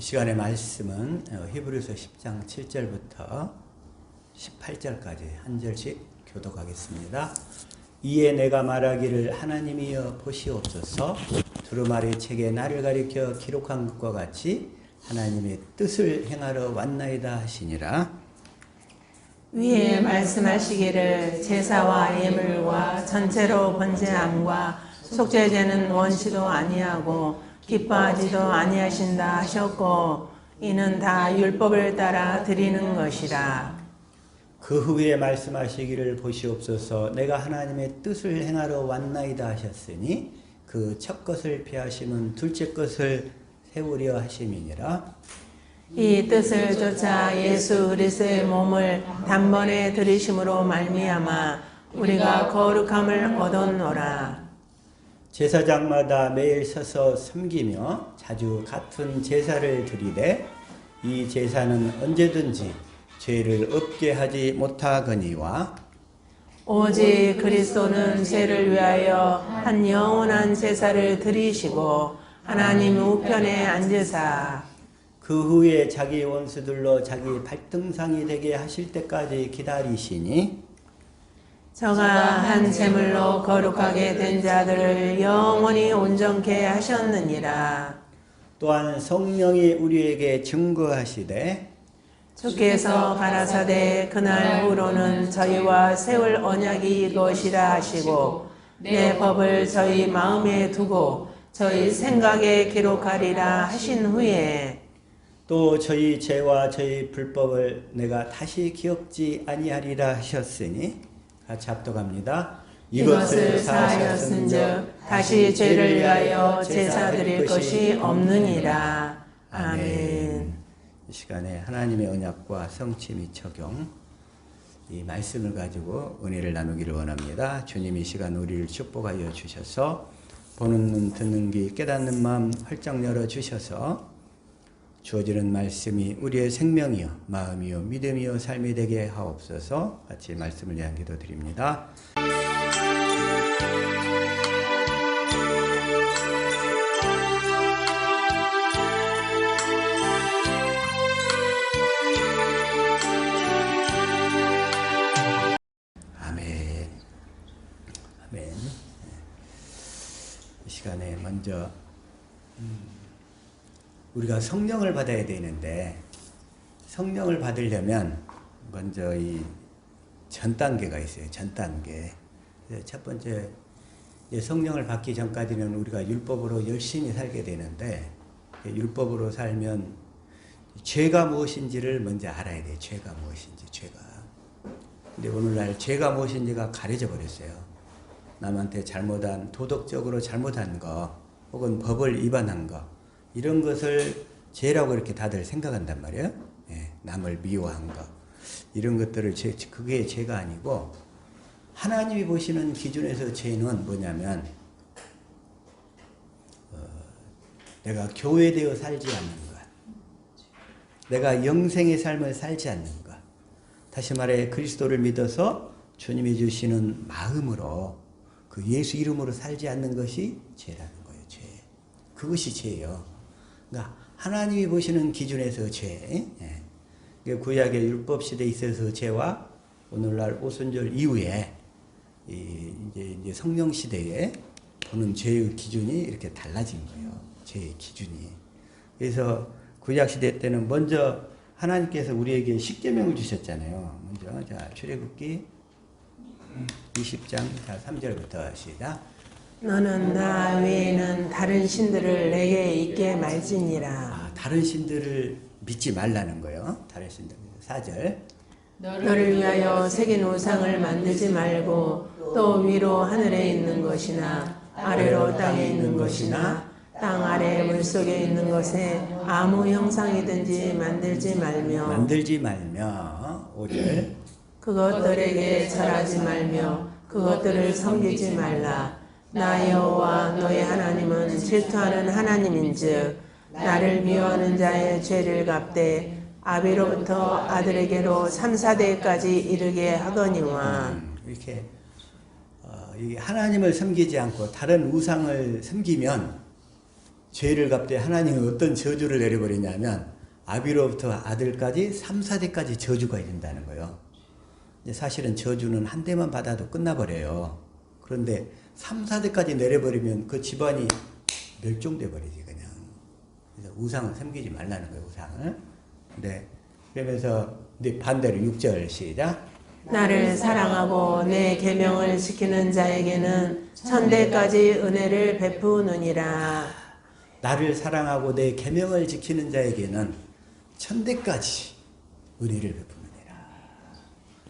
이 시간의 말씀은 히브리서 10장 7절부터 18절까지 한 절씩 교독하겠습니다. 이에 내가 말하기를 하나님이여 보시옵소서. 두루마리 책에 나를 가리켜 기록한 것과 같이 하나님의 뜻을 행하러 왔나이다 하시니라. 위에 말씀하시기를 제사와 예물과 전체로 번제함과 속죄제는 원치도 아니하고 기뻐하지도 아니하신다 하셨고 이는 다 율법을 따라 드리는 것이라. 그 후에 말씀하시기를 보시옵소서. 내가 하나님의 뜻을 행하러 왔나이다 하셨으니 그 첫 것을 피하심은 둘째 것을 세우려 하심이니라. 이 뜻을 쫓아 예수 그리스도의 몸을 단번에 들이심으로 말미암아 우리가 거룩함을 얻었노라. 제사장마다 매일 서서 섬기며 자주 같은 제사를 드리되 이 제사는 언제든지 죄를 없게 하지 못하거니와 오직 그리스도는 죄를 위하여 한 영원한 제사를 드리시고 하나님 우편에 앉으사 그 후에 자기 원수들로 자기 발등상이 되게 하실 때까지 기다리시니 저가 한 제물로 거룩하게 된 자들을 영원히 온전케 하셨느니라. 또한 성령이 우리에게 증거하시되 주께서 가라사대 그날 후로는 저희와 세울 언약이 이것이라 하시고 내 법을 저희 마음에 두고 저희 생각에 기록하리라 하신 후에 또 저희 죄와 저희 불법을 내가 다시 기억지 아니하리라 하셨으니 같이 합독합니다. 이것을 사하였은즉 다시 죄를 위하여 제사 드릴 것이 없느니라. 아멘. 이 시간에 하나님의 언약과 성취 및 적용 이 말씀을 가지고 은혜를 나누기를 원합니다. 주님 이 시간 우리를 축복하여 주셔서 보는 눈 듣는 귀 깨닫는 마음 활짝 열어 주셔서 주어지는 말씀이 우리의 생명이요 마음이요 믿음이요 삶이 되게 하옵소서. 같이 말씀을 위한 기도 드립니다. 아멘. 아멘. 이 시간에 먼저 우리가 성령을 받아야 되는데 성령을 받으려면 먼저 이 전 단계가 있어요. 전 단계. 첫 번째 성령을 받기 전까지는 우리가 율법으로 열심히 살게 되는데 율법으로 살면 죄가 무엇인지를 먼저 알아야 돼요. 죄가 무엇인지 죄가. 근데 오늘날 죄가 무엇인지가 가려져 버렸어요. 남한테 잘못한 도덕적으로 잘못한 거 혹은 법을 위반한 거 이런 것을 죄라고 이렇게 다들 생각한단 말이에요. 예, 남을 미워한 거. 이런 것들을 그게 죄가 아니고 하나님이 보시는 기준에서 죄는 뭐냐면 내가 교회되어 살지 않는 것. 내가 영생의 삶을 살지 않는 것. 다시 말해 그리스도를 믿어서 주님이 주시는 마음으로 그 예수 이름으로 살지 않는 것이 죄라는 거예요. 죄. 그것이 죄예요. 그러니까 하나님이 보시는 기준에서 죄. 예. 구약의 율법 시대에 있어서 죄와 오늘날 오순절 이후에 이제 성령 시대에 보는 죄의 기준이 이렇게 달라진 거예요. 죄의 기준이. 그래서 구약 시대 때는 먼저 하나님께서 우리에게 십계명을 주셨잖아요. 먼저 자 출애굽기 20장 자 3절부터 시작. 너는 나 외에는 다른 신들을 내게 있게 말지니라. 다른 신들을 믿지 말라는 거예요. 다른 신들. 4절. 너를 위하여 새긴 우상을 만들지 말고 또 위로 하늘에 있는 것이나 아래로 땅에 있는 것이나 땅 아래 물속에 있는 것에 아무 형상이든지 만들지 말며 5절. 그것들에게 절하지 말며 그것들을 섬기지 말라. 나 여호와 너의 하나님은 질투하는 하나님인즉 나를 미워하는 자의 죄를 갚되 아비로부터 아들에게로 3, 4대까지 이르게 하거니와. 이렇게 하나님을 섬기지 않고 다른 우상을 섬기면 죄를 갚되 하나님은 어떤 저주를 내려버리냐면 아비로부터 아들까지 3, 4대까지 저주가 이른다는 거예요. 사실은 저주는 한 대만 받아도 끝나버려요. 그런데 3, 4대까지 내려버리면 그 집안이 멸종돼 버리지 그냥. 그래서 우상을 섬기지 말라는 거예요. 우상을. 네. 그러면서 이제 반대로 6절 시작. 나를 사랑하고 내 계명을 지키는 자에게는 천대까지 은혜를 베푸느니라. 나를 사랑하고 내 계명을 지키는 자에게는 천대까지 은혜를 베푸느니라.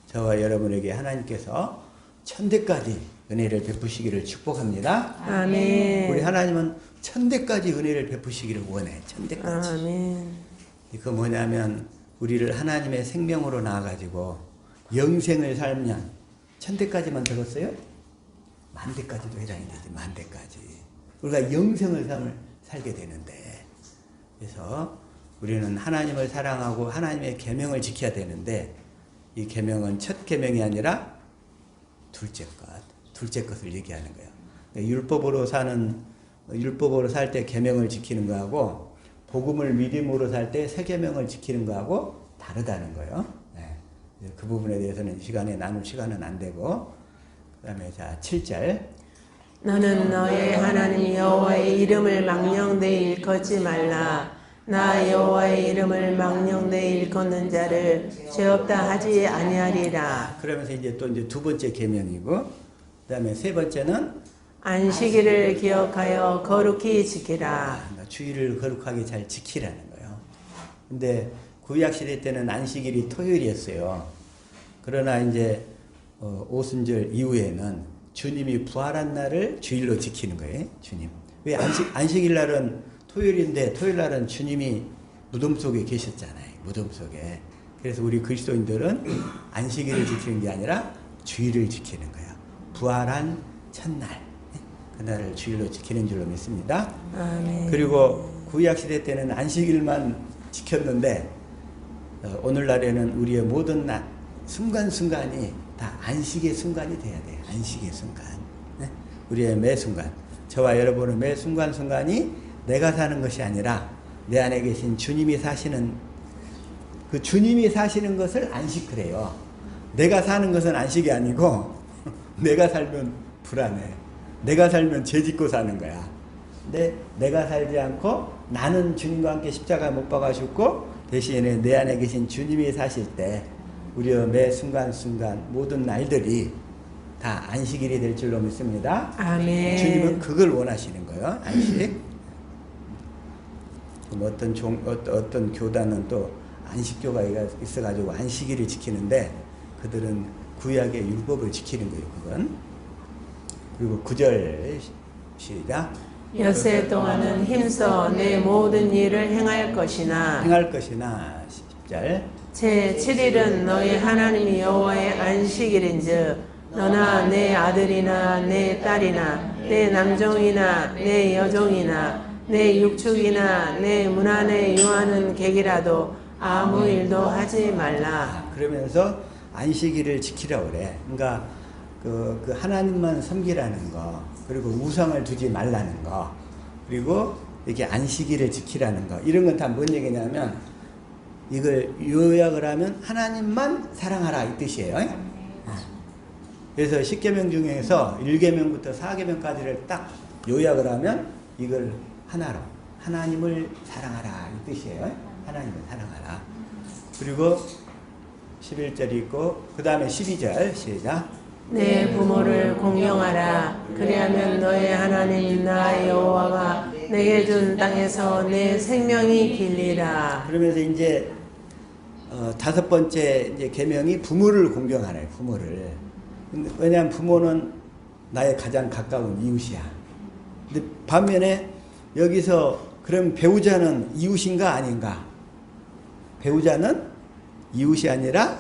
저와 여러분에게 하나님께서 천대까지 은혜를 베푸시기를 축복합니다. 아멘. 우리 하나님은 천대까지 은혜를 베푸시기를 원해. 천대까지. 아멘. 그 뭐냐면 우리를 하나님의 생명으로 낳아가지고 영생을 살면 천대까지만 들었어요? 만대까지도 해당이 되지. 만대까지. 우리가 영생을 살게 되는데, 그래서 우리는 하나님을 사랑하고 하나님의 계명을 지켜야 되는데, 이 계명은 첫 계명이 아니라 둘째 것을 얘기하는 거예요. 율법으로 살 때 계명을 지키는 거하고 복음을 믿음으로 살 때 새 계명을 지키는 거하고 다르다는 거예요. 네. 그 부분에 대해서는 이 시간에 나눌 시간은 안 되고, 그다음에 자 7절. 너는 너의 하나님 여호와의 이름을 망령되이 일컫지 말라. 나 여호와의 이름을 망령되이 일컫는 자를 죄 없다 하지 아니하리라. 그러면서 이제 또 이제 두 번째 계명이고, 그다음에 세 번째는 안식일을 기억하여 거룩히 지키라. 주일을 거룩하게 잘 지키라는 거예요. 근데 구약 시대 때는 안식일이 토요일이었어요. 그러나 이제 오순절 이후에는 주님이 부활한 날을 주일로 지키는 거예요. 주님. 왜 안식일 날은 토요일인데 토요일 날은 주님이 무덤 속에 계셨잖아요. 무덤 속에. 그래서 우리 그리스도인들은 안식일을 지키는 게 아니라 주일을 지키는 거예요. 부활한 첫날. 그날을 주일로 지키는 줄로 믿습니다. 아멘. 그리고 구약 시대 때는 안식일만 지켰는데 오늘날에는 우리의 모든 순간순간이 다 안식의 순간이 돼야 돼요. 안식의 순간. 네? 우리의 매 순간. 저와 여러분의 매 순간순간이 내가 사는 것이 아니라 내 안에 계신 주님이 사시는, 그 주님이 사시는 것을 안식 그래요. 내가 사는 것은 안식이 아니고 내가 살면 불안해. 내가 살면 죄 짓고 사는 거야. 근데 내가 살지 않고 나는 주님과 함께 십자가 못 박아 죽고 대신에 내 안에 계신 주님이 사실 때 우리의 매 순간순간 모든 날들이 다 안식일이 될 줄로 믿습니다. 아멘. 주님은 그걸 원하시는 거예요. 안식. 어떤 교단은 또 안식교가 있어가지고 안식일을 지키는데 그들은 구약의 율법을 지키는 거예요. 그건. 그리고 9절 시작. 엿새 동안은 힘써 내 모든 일을 행할 것이나 10절. 제 7일은 너희 하나님 여호와의 안식일인즉 너나 내 아들이나 내 딸이나 내 남종이나 내 여종이나 내 육축이나 내 문 안에 유하는 객이라도 아무 일도 하지 말라. 그러면서 안식일을 지키라 그래. 그러니까 그 하나님만 섬기라는 거, 그리고 우상을 두지 말라는 거, 그리고 이렇게 안식일을 지키라는 거, 이런 건 다 뭔 얘기냐면 이걸 요약을 하면 하나님만 사랑하라 이 뜻이에요. 그래서 10계명 중에서 1계명부터 4계명까지를 딱 요약을 하면 이걸 하나로 하나님을 사랑하라 이 뜻이에요. 하나님을 사랑하라. 그리고 11절 있고 그 다음에 12절 시작. 내 부모를 공경하라. 그리하면 너의 하나님 나 여호와가 내게 준 땅에서 내 생명이 길리라. 그러면서 이제 다섯 번째 이제 계명이 부모를 공경하래. 부모를. 왜냐하면 부모는 나의 가장 가까운 이웃이야. 근데 반면에 여기서 그럼 배우자는 이웃인가 아닌가? 배우자는 이웃이 아니라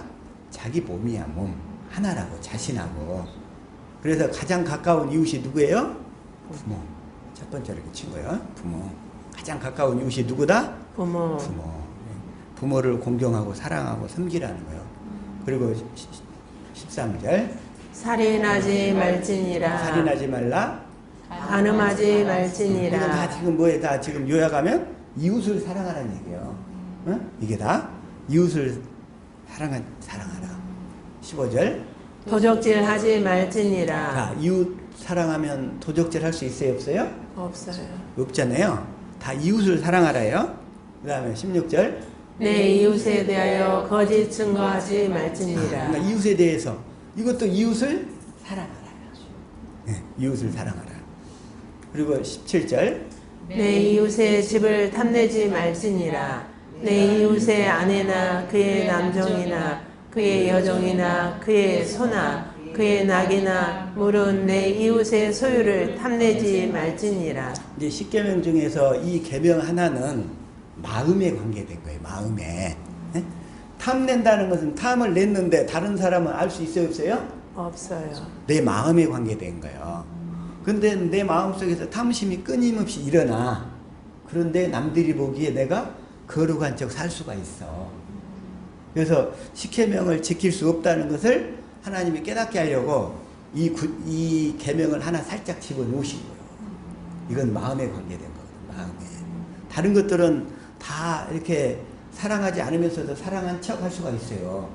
자기 몸이야. 몸. 하나라고. 자신하고. 그래서 가장 가까운 이웃이 누구예요? 부모. 첫 번째로 이렇게 친 거예요. 부모. 가장 가까운 이웃이 누구다? 부모. 부모를 공경하고 사랑하고 섬기라는 거예요. 그리고 13절. 살인하지 말지니라. 살인하지 말라. 안음하지 이건 다 말지니라. 지금 뭐에 다 지금 요약하면 이웃을 사랑하라는 얘기예요. 응? 이게 다 이웃을 사랑하라. 15절. 도적질하지 말지니라. 자, 이웃 사랑하면 도적질 할 수 있어요, 없어요? 없어요. 없잖아요. 다 이웃을 사랑하라요. 그 다음에 16절. 내 이웃에 대하여 거짓 증거하지 말지니라. 그러니까 이웃에 대해서 이것도 이웃을 사랑하라. 네, 이웃을 사랑하라. 그리고 17절. 내 이웃의 집을 탐내지 말지니라. 내 이웃의 아내나 그의 남종이나 그의 여종이나 그의 소나 그의 낙이나 물은 내 이웃의 소유를 탐내지 말지니라. 이제 십계명 중에서 이 계명 하나는 마음에 관계된 거예요. 마음에. 네? 탐낸다는 것은 탐을 냈는데 다른 사람은 알 수 있어요, 없어요? 없어요. 내 마음에 관계된 거예요. 근데 내 마음속에서 탐심이 끊임없이 일어나. 그런데 남들이 보기에 내가 거룩한 척 살 수가 있어. 그래서 십계명을 지킬 수 없다는 것을 하나님이 깨닫게 하려고 이 계명을 하나 살짝 집어넣으신 거예요. 이건 마음에 관계된 거거든. 마음에. 다른 것들은 다 이렇게 사랑하지 않으면서도 사랑한 척 할 수가 있어요.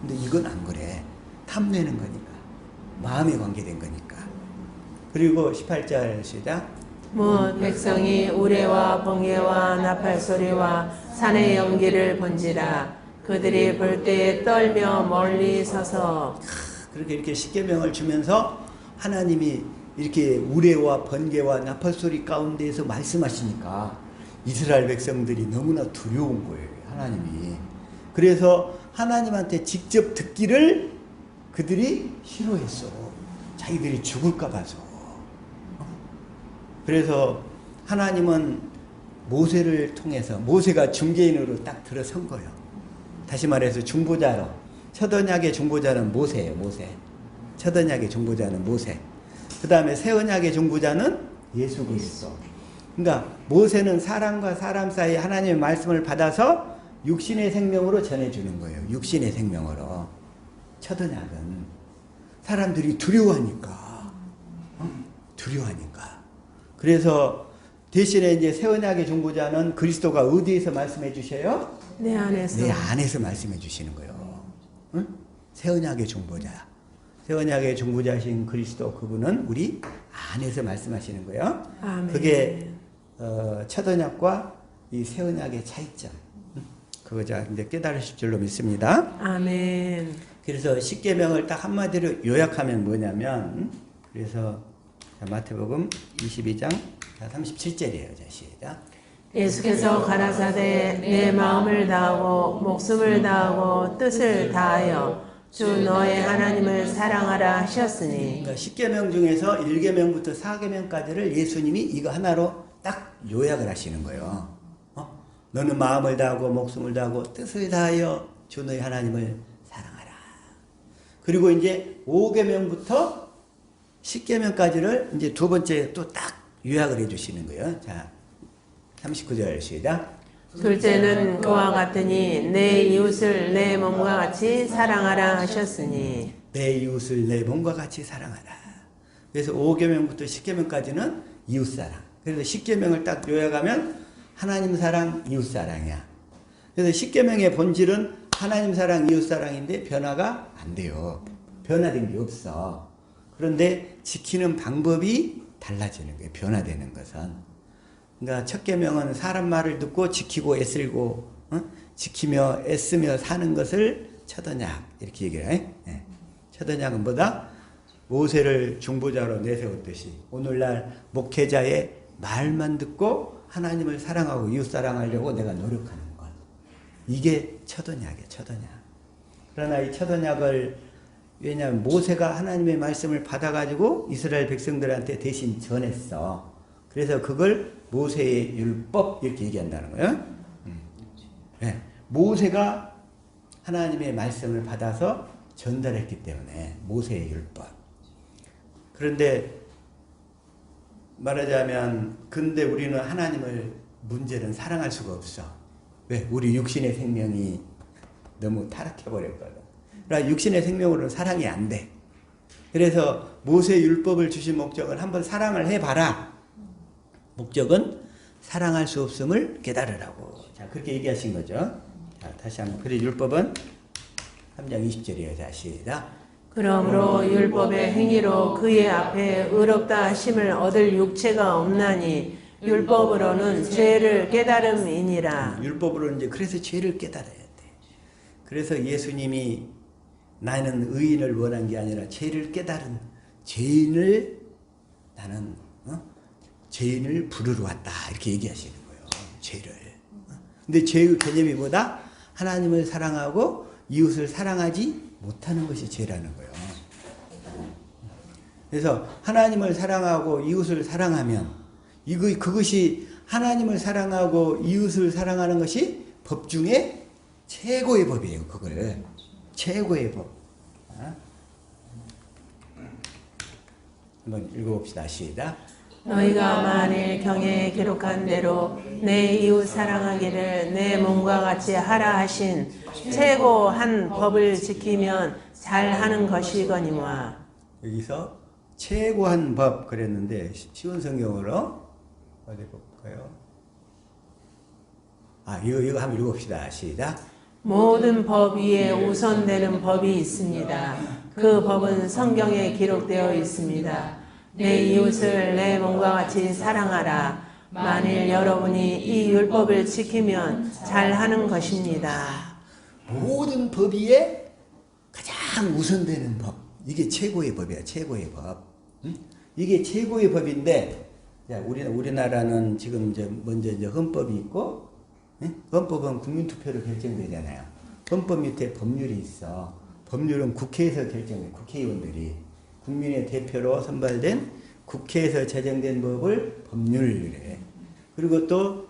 근데 이건 안 그래. 탐내는 거니까. 마음에 관계된 거니까. 그리고 18절 시작. 무 백성이 우레와 번개와 나팔 소리와 산의 연기를 본지라. 그들이 볼 때에 떨며 멀리 서서. 그렇게 이렇게 십계명을 주면서 하나님이 이렇게 우레와 번개와 나팔 소리 가운데에서 말씀하시니까 이스라엘 백성들이 너무나 두려운 거예요. 하나님이. 그래서 하나님한테 직접 듣기를 그들이 싫어했어. 자기들이 죽을까 봐서. 그래서 하나님은 모세를 통해서 모세가 중개인으로 딱 들어선 거예요. 다시 말해서 중보자로. 첫 언약의 중보자는 모세예요. 모세. 첫 언약의 중보자는 모세. 그 다음에 새 언약의 중보자는 예수 그리스도. 그러니까 모세는 사람과 사람 사이에 하나님의 말씀을 받아서 육신의 생명으로 전해주는 거예요. 육신의 생명으로. 첫 언약은 사람들이 두려워하니까. 두려워하니까. 그래서 대신에 이제 새 언약의 중보자는 그리스도가 어디에서 말씀해 주셔요? 내 안에서. 내 안에서 말씀해 주시는 거예요. 응? 새 언약의 중보자. 새 언약의 중보자신 그리스도 그분은 우리 안에서 말씀하시는 거예요. 아멘. 그게 첫 언약과 이 새 언약의 차이점. 그거 이제 깨달으실 줄로 믿습니다. 아멘. 그래서 십계명을 딱 한마디로 요약하면 뭐냐면 그래서 마태복음 22장 37절이에요. 시작. 예수께서 가라사대 내 마음을 다하고 목숨을 다하고 뜻을 다하여 주 너의 하나님을 사랑하라 하셨으니. 그러니까 십계명 중에서 1계명부터 4계명까지를 예수님이 이거 하나로 딱 요약을 하시는 거예요. 너는 마음을 다하고 목숨을 다하고 뜻을 다하여 주 너의 하나님을 사랑하라. 그리고 이제 5계명부터 10계명까지를 이제 두 번째 또 딱 요약을 해 주시는 거예요. 자, 39절 시작. 둘째는 그와 같으니 내 이웃을 내 몸과 같이 사랑하라 하셨으니. 내 이웃을 내 몸과 같이 사랑하라. 그래서 5계명부터 10계명까지는 이웃사랑. 그래서 10계명을 딱 요약하면 하나님 사랑, 이웃사랑이야. 그래서 10계명의 본질은 하나님 사랑, 이웃사랑인데 변화가 안 돼요. 변화된 게 없어. 그런데 지키는 방법이 달라지는 거예요. 변화되는 것은. 그러니까 첫 계명은 사람 말을 듣고 지키고 애쓰고 지키며 애쓰며 사는 것을 첫 언약 이렇게 얘기해요. 네. 첫 언약은 뭐다? 모세를 중보자로 내세웠듯이 오늘날 목회자의 말만 듣고 하나님을 사랑하고 이웃 사랑하려고 내가 노력하는 것. 이게 첫 언약이에요. 첫 언약. 그러나 이 첫 언약을 왜냐하면 모세가 하나님의 말씀을 받아가지고 이스라엘 백성들한테 대신 전했어. 그래서 그걸 모세의 율법 이렇게 얘기한다는 거예요. 네. 모세가 하나님의 말씀을 받아서 전달했기 때문에 모세의 율법. 그런데 말하자면 근데 우리는 하나님을 문제는 사랑할 수가 없어. 왜? 우리 육신의 생명이 너무 타락해버렸거든. 그러니까 육신의 생명으로는 사랑이 안 돼. 그래서 모세 율법을 주신 목적은 한번 사랑을 해봐라. 목적은 사랑할 수 없음을 깨달으라고. 자, 그렇게 얘기하신 거죠. 자, 다시 한번. 그래 율법은 3장 20절이에요. 자, 시작. 그러므로 율법의 행위로 그의 앞에 의롭다 하심을 얻을 육체가 없나니 율법으로는 죄를 깨달음이니라. 율법으로는 이제 그래서 죄를 깨달아야 돼. 그래서 예수님이 나는 의인을 원한 게 아니라 죄를 깨달은 죄인을 나는 죄인을 부르러 왔다 이렇게 얘기하시는 거예요. 죄를. 근데 죄의 개념이 뭐다? 하나님을 사랑하고 이웃을 사랑하지 못하는 것이 죄라는 거예요. 그래서 하나님을 사랑하고 이웃을 사랑하면 그것이 하나님을 사랑하고 이웃을 사랑하는 것이 법 중에 최고의 법이에요. 그걸 최고의 법. 한번 읽어봅시다. 시작. 너희가 만일 경에 기록한 대로 내 이웃 사랑하기를 내 몸과 같이 하라 하신 최고 한 법을 지키면 잘하는 것이거니와. 여기서 최고한 법 그랬는데 쉬운 성경으로 어디 볼까요? 이거 한번 읽어봅시다. 시작. 모든 법 위에 우선되는 법이 있습니다. 그 법은 성경에 기록되어 있습니다. 내 이웃을 내 몸과 같이 사랑하라. 만일 여러분이 이 율법을 지키면 잘하는 것입니다. 모든 법 위에 가장 우선되는 법. 이게 최고의 법이야. 최고의 법. 응? 이게 최고의 법인데, 자, 우리나라는 지금 먼저 헌법이 있고, 응? 헌법은 국민투표로 결정되잖아요. 헌법 밑에 법률이 있어. 법률은 국회에서 결정해. 국회의원들이 국민의 대표로 선발된 국회에서 제정된 법을 법률이래. 그리고 또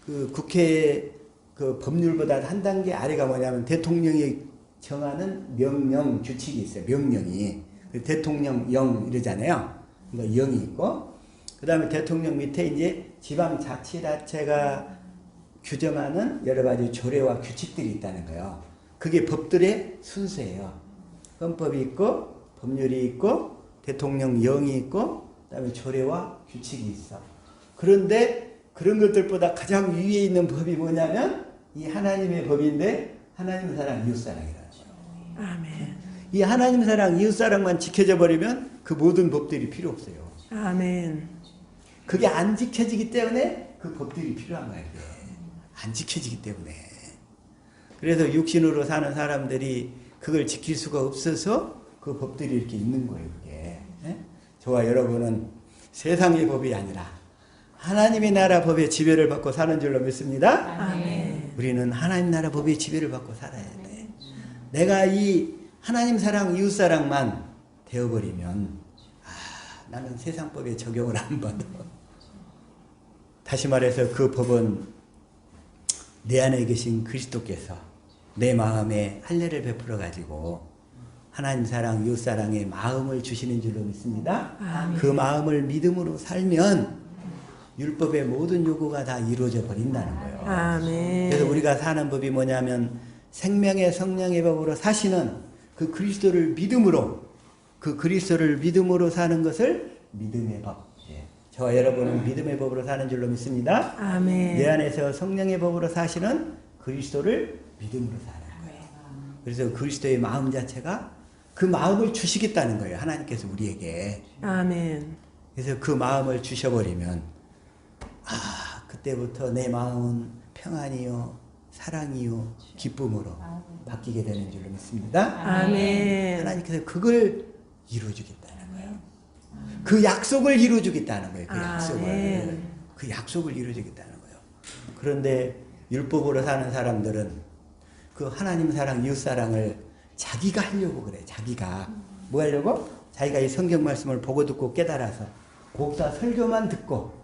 그 국회 그 법률보다 한 단계 아래가 뭐냐면 대통령이 정하는 명령 규칙이 있어요. 명령이. 대통령령 이러잖아요. 그러니까 영이 있고, 그 다음에 대통령 밑에 이제 지방자치단체가 규정하는 여러 가지 조례와 규칙들이 있다는 거예요. 그게 법들의 순서예요. 헌법이 있고, 법률이 있고, 대통령령이 있고, 그 다음에 조례와 규칙이 있어. 그런데 그런 것들보다 가장 위에 있는 법이 뭐냐면 이 하나님의 법인데 하나님 사랑, 이웃 사랑이라는 거예요. 아멘. 이 하나님 사랑, 이웃 사랑만 지켜져 버리면 그 모든 법들이 필요 없어요. 아멘. 그게 안 지켜지기 때문에 그 법들이 필요한 거예요. 안 지켜지기 때문에. 그래서 육신으로 사는 사람들이 그걸 지킬 수가 없어서 그 법들이 이렇게 있는 거예요. 그게. 저와 여러분은 세상의 법이 아니라 하나님의 나라 법의 지배를 받고 사는 줄로 믿습니다. 아멘. 우리는 하나님 나라 법의 지배를 받고 살아야 돼. 내가 이 하나님 사랑, 이웃 사랑만 되어버리면 나는 세상 법에 적용을 안 받아. 다시 말해서 그 법은 내 안에 계신 그리스도께서 내 마음에 할례를 베풀어 가지고 하나님 사랑, 이웃 사랑의 마음을 주시는 줄로 믿습니다. 아멘. 그 마음을 믿음으로 살면 율법의 모든 요구가 다 이루어져 버린다는 거예요. 아멘. 그래서 우리가 사는 법이 뭐냐면 생명의 성령의 법으로 사시는 그 그리스도를 믿음으로, 그 그리스도를 믿음으로 사는 것을 믿음의 법. 저와 여러분은 믿음의 법으로 사는 줄로 믿습니다. 아멘. 내 안에서 성령의 법으로 사시는 그리스도를 믿음으로 사는 거예요. 그래서 그리스도의 마음 자체가 그 마음을 주시겠다는 거예요. 하나님께서 우리에게. 아멘. 그래서 그 마음을 주셔버리면 그때부터 내 마음은 평안이요, 사랑이요, 기쁨으로 바뀌게 되는 줄로 믿습니다. 아멘. 하나님께서 그걸 이루어주겠다는 거예요. 그 약속을 이루어주겠다는 거예요. 그 약속을. 아멘. 그 약속을 이루어주겠다는 거예요. 그런데 율법으로 사는 사람들은 그 하나님 사랑, 이웃 사랑을 자기가 하려고 그래. 자기가. 뭐 하려고? 자기가 이 성경 말씀을 보고 듣고 깨달아서 목사 설교만 듣고,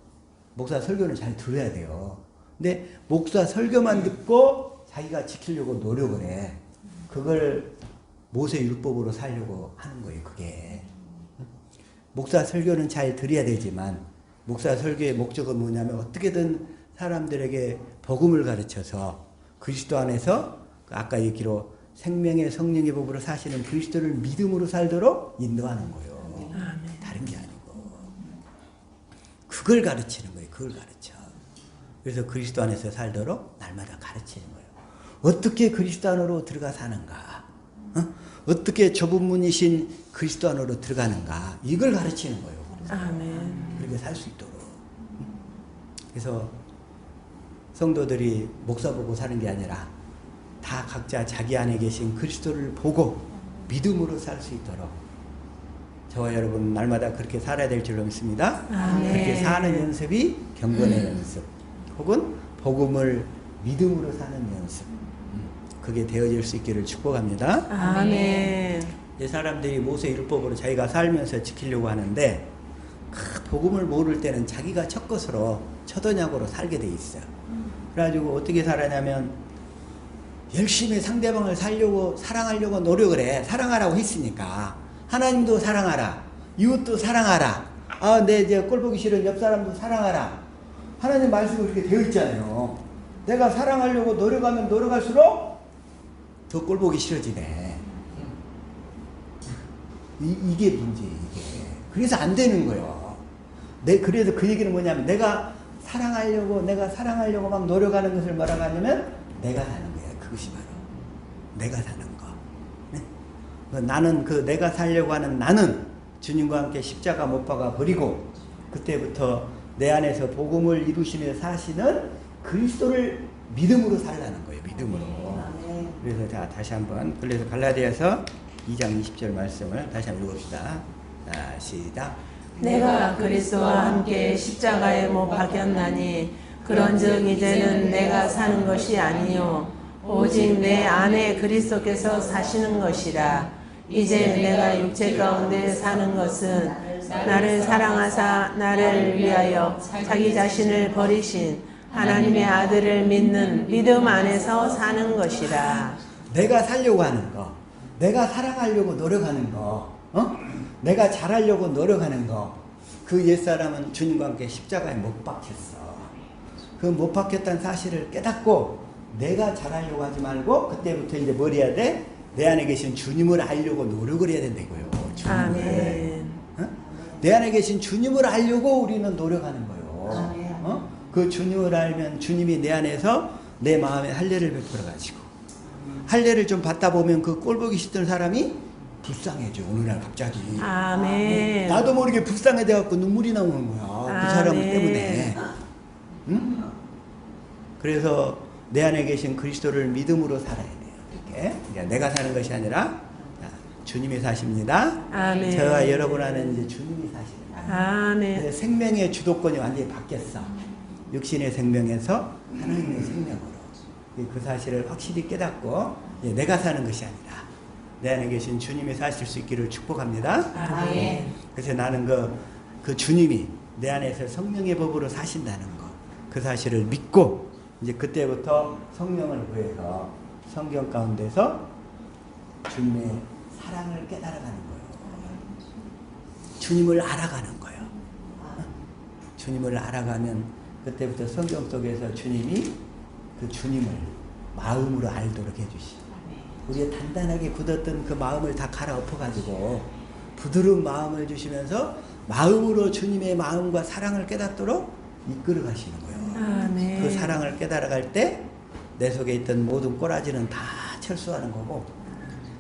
목사 설교는 잘 들어야 돼요. 근데 목사 설교만 듣고 자기가 지키려고 노력을 해. 그걸 모세 율법으로 살려고 하는 거예요. 그게. 목사 설교는 잘 들어야 되지만 목사 설교의 목적은 뭐냐면 어떻게든 사람들에게 복음을 가르쳐서 그리스도 안에서 아까 얘기로 생명의 성령의 법으로 사시는 그리스도를 믿음으로 살도록 인도하는 거예요. 다른 게 아니고. 그걸 가르치는 거예요. 그걸 가르쳐. 그래서 그리스도 안에서 살도록 날마다 가르치는 거예요. 어떻게 그리스도 안으로 들어가 사는가? 어떻게 좁은 문이신 그리스도 안으로 들어가는가? 이걸 가르치는 거예요. 아멘. 그렇게 살 수 있도록. 그래서 성도들이 목사 보고 사는 게 아니라 다 각자 자기 안에 계신 그리스도를 보고 믿음으로 살 수 있도록 저와 여러분 날마다 그렇게 살아야 될 줄로 믿습니다. 아멘. 그렇게 사는 연습이 경건의 연습 혹은 복음을 믿음으로 사는 연습, 그게 되어질 수 있기를 축복합니다. 아멘. 이 사람들이 모세 율법으로 자기가 살면서 지키려고 하는데 복음을 모를 때는 자기가 첫 것으로 첫 언약으로 살게 돼 있어요. 그래가지고 어떻게 살아냐면 열심히 상대방을 살려고 사랑하려고 노력을 해. 사랑하라고 했으니까 하나님도 사랑하라, 이웃도 사랑하라, 내 이제 꼴 보기 싫은 옆 사람도 사랑하라. 하나님 말씀이 그렇게 되어 있잖아요. 내가 사랑하려고 노력하면 노력할수록 더 꼴 보기 싫어지네. 이게 문제예요. 이게. 그래서 안 되는 거예요. 그래서 그 얘기는 뭐냐면 내가 사랑하려고 막 노력하는 것을 뭐라고 하냐면 내가 사는 거예요. 그것이 바로 내가 사는 거. 네? 나는 그 내가 살려고 하는 나는 주님과 함께 십자가 못 박아 버리고 그때부터 내 안에서 복음을 이루시며 사시는 그리스도를 믿음으로 살라는 거예요. 믿음으로. 그래서 자 다시 한번 그래서 갈라디아서 2장 20절 말씀을 다시 한번 읽읍시다. 자, 시작. 내가 그리스도와 함께 십자가에 못 박혔나니 그런즉 이제는 내가 사는 것이 아니요 오직 내 안에 그리스도께서 사시는 것이라. 이제 내가 육체 가운데 사는 것은 나를 사랑하사 나를 위하여 자기 자신을 버리신 하나님의 아들을 믿는 믿음 안에서 사는 것이라. 내가 살려고 하는 거, 내가 사랑하려고 노력하는 거, 내가 잘하려고 노력하는 거, 그 옛사람은 주님과 함께 십자가에 못 박혔어. 그 못 박혔다는 사실을 깨닫고 내가 잘하려고 하지 말고 그때부터 이제 뭘 해야 돼? 내 안에 계신 주님을 알려고 노력을 해야 된다고요. 아멘. 내 안에 계신 주님을 알려고 우리는 노력하는 거예요. 그 주님을 알면 주님이 내 안에서 내 마음에 할례를 베풀어 가지고 할례를 좀 받다 보면 그 꼴보기 싫던 사람이 불쌍해져. 어느 날 갑자기 아멘. 나도 모르게 불쌍해져 갖고 눈물이 나오는 거야. 그 사람 아멘. 때문에. 응? 그래서 내 안에 계신 그리스도를 믿음으로 살아야 돼요. 이렇게. 그러니까 내가 사는 것이 아니라 주님이 사십니다. 아멘. 저와 여러분 안에 이제 주님이 사십니다. 아멘. 생명의 주도권이 완전히 바뀌었어. 육신의 생명에서 하나님의 생명으로. 그 사실을 확실히 깨닫고 내가 사는 것이 아니라 내 안에 계신 주님이 사실 수 있기를 축복합니다. 아멘. 그래서 나는 그 주님이 내 안에서 성령의 법으로 사신다는 거, 그 사실을 믿고 이제 그때부터 성령을 구해서 성경 가운데서 주님의 사랑을 깨달아가는 거예요. 주님을 알아가는 거예요. 주님을 알아가면 그때부터 성경 속에서 주님이 그 주님을 마음으로 알도록 해주시고 우리가 단단하게 굳었던 그 마음을 다 갈아엎어가지고 부드러운 마음을 주시면서 마음으로 주님의 마음과 사랑을 깨닫도록 이끌어 가시는 거예요. 아멘. 그 사랑을 깨달아갈 때 내 속에 있던 모든 꼬라지는 다 철수하는 거고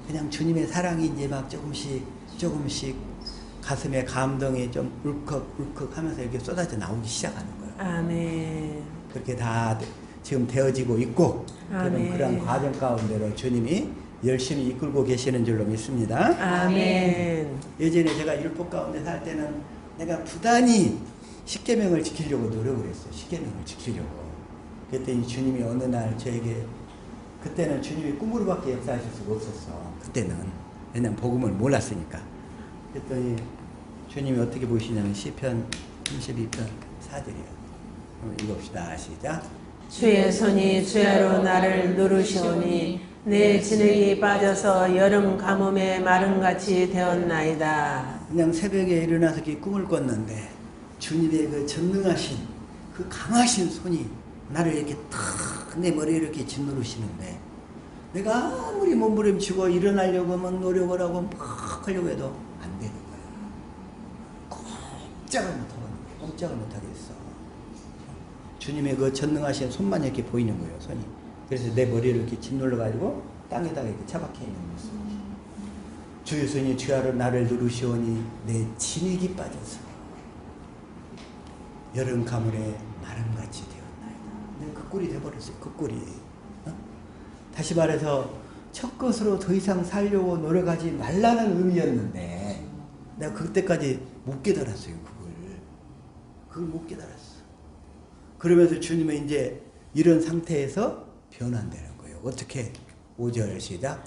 그냥 주님의 사랑이 이제 막 조금씩 가슴에 감동이 좀 울컥울컥 하면서 이렇게 쏟아져 나오기 시작하는 거예요. 아멘. 그렇게 다 지금 되어지고 있고 아멘. 그런 과정 가운데로 주님이 열심히 이끌고 계시는 줄로 믿습니다. 아멘. 예전에 제가 율법 가운데 살 때는 내가 부단히 십계명을 지키려고 노력을 했어요. 십계명을 지키려고. 그랬더니 주님이 어느 날 저에게 그때는 주님이 꿈으로밖에 역사하실 수가 없었어. 그때는 왜냐면 복음을 몰랐으니까. 그랬더니 주님이 어떻게 보시냐면 시편 32편 4절이에요. 읽읍시다. 시작. 주의 손이 주야로 나를 누르시오니 내 진흙이 빠져서 여름 가뭄에 마름같이 되었나이다. 그냥 새벽에 일어나서 이렇게 꿈을 꿨는데 주님의 그 전능하신 그 강하신 손이 나를 이렇게 탁 내 머리에 이렇게 짓누르시는데 내가 아무리 몸부림치고 일어나려고 막 노력을 하고 막 하려고 해도 안 되는 거야. 꼼짝을 못하겠어. 주님의 그 전능하신 손만 이렇게 보이는 거예요, 손이. 그래서 내 머리를 이렇게 짓눌러가지고 땅에다가 이렇게 처박혀 있는 모습. 주 예수님 주야로 나를 누르시오니 내 진액이 빠져서 여름 가물에 마름같이 되었나이다. 내가 그 꼴이 돼버렸어요. 그 꼴이. 다시 말해서 첫 것으로 더 이상 살려고 노력하지 말라는 의미였는데 내가 그때까지 못 깨달았어요. 그걸 못 깨달았어. 그러면서 주님은 이제 이런 상태에서 변환되는 거예요. 어떻게? 5절 시작.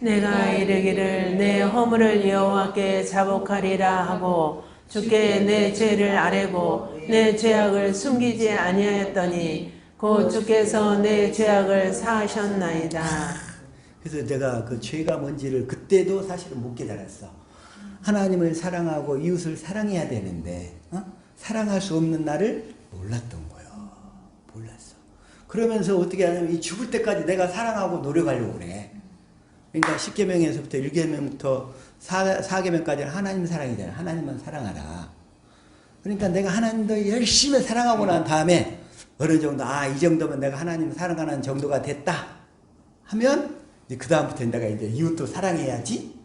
내가 이르기를 내 허물을 여호와께 자복하리라 하고 주께 내 죄를 아뢰고 내 죄악을 숨기지 아니하였더니 곧 주께서 내 죄악을 사하셨나이다. 그래서 내가 그 죄가 뭔지를 그때도 사실은 못 깨달았어. 하나님을 사랑하고 이웃을 사랑해야 되는데 사랑할 수 없는 나를 몰랐던 거예요. 몰랐어. 그러면서 어떻게 하냐면 이 죽을 때까지 내가 사랑하고 노력하려고 그래. 그러니까 10계명에서부터 1계명부터 4계명까지는 하나님 사랑이잖아. 하나님만 사랑하라. 그러니까 내가 하나님도 열심히 사랑하고 난 다음에 어느 정도 이 정도면 내가 하나님 사랑하는 정도가 됐다 하면 그 다음부터 내가 이제 이웃도 사랑해야지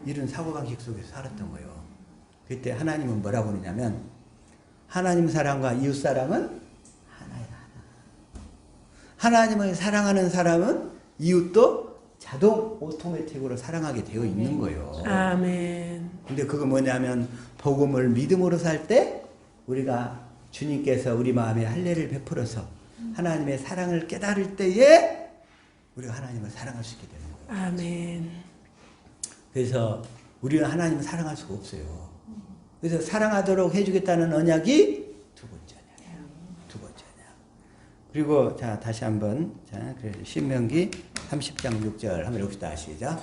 이런 사고방식 속에서 살았던 거예요. 그때 하나님은 뭐라고 그러냐면 하나님 사랑과 이웃 사랑은 하나야. 하나님을 사랑하는 사람은 이웃도 자동 오토매틱으로 사랑하게 되어 있는 거예요. 아멘. 근데 그거 뭐냐면 복음을 믿음으로 살 때 우리가 주님께서 우리 마음에 할례를 베풀어서 하나님의 사랑을 깨달을 때에 우리가 하나님을 사랑할 수 있게 되는 거예요. 아멘. 그래서 우리는 하나님을 사랑할 수가 없어요. 그래서 사랑하도록 해주겠다는 언약이 두 번째 언약이에요. 두 번째 언약. 그리고 자 다시 한번 신명기 30장 6절 한번 읽읍시다. 시작.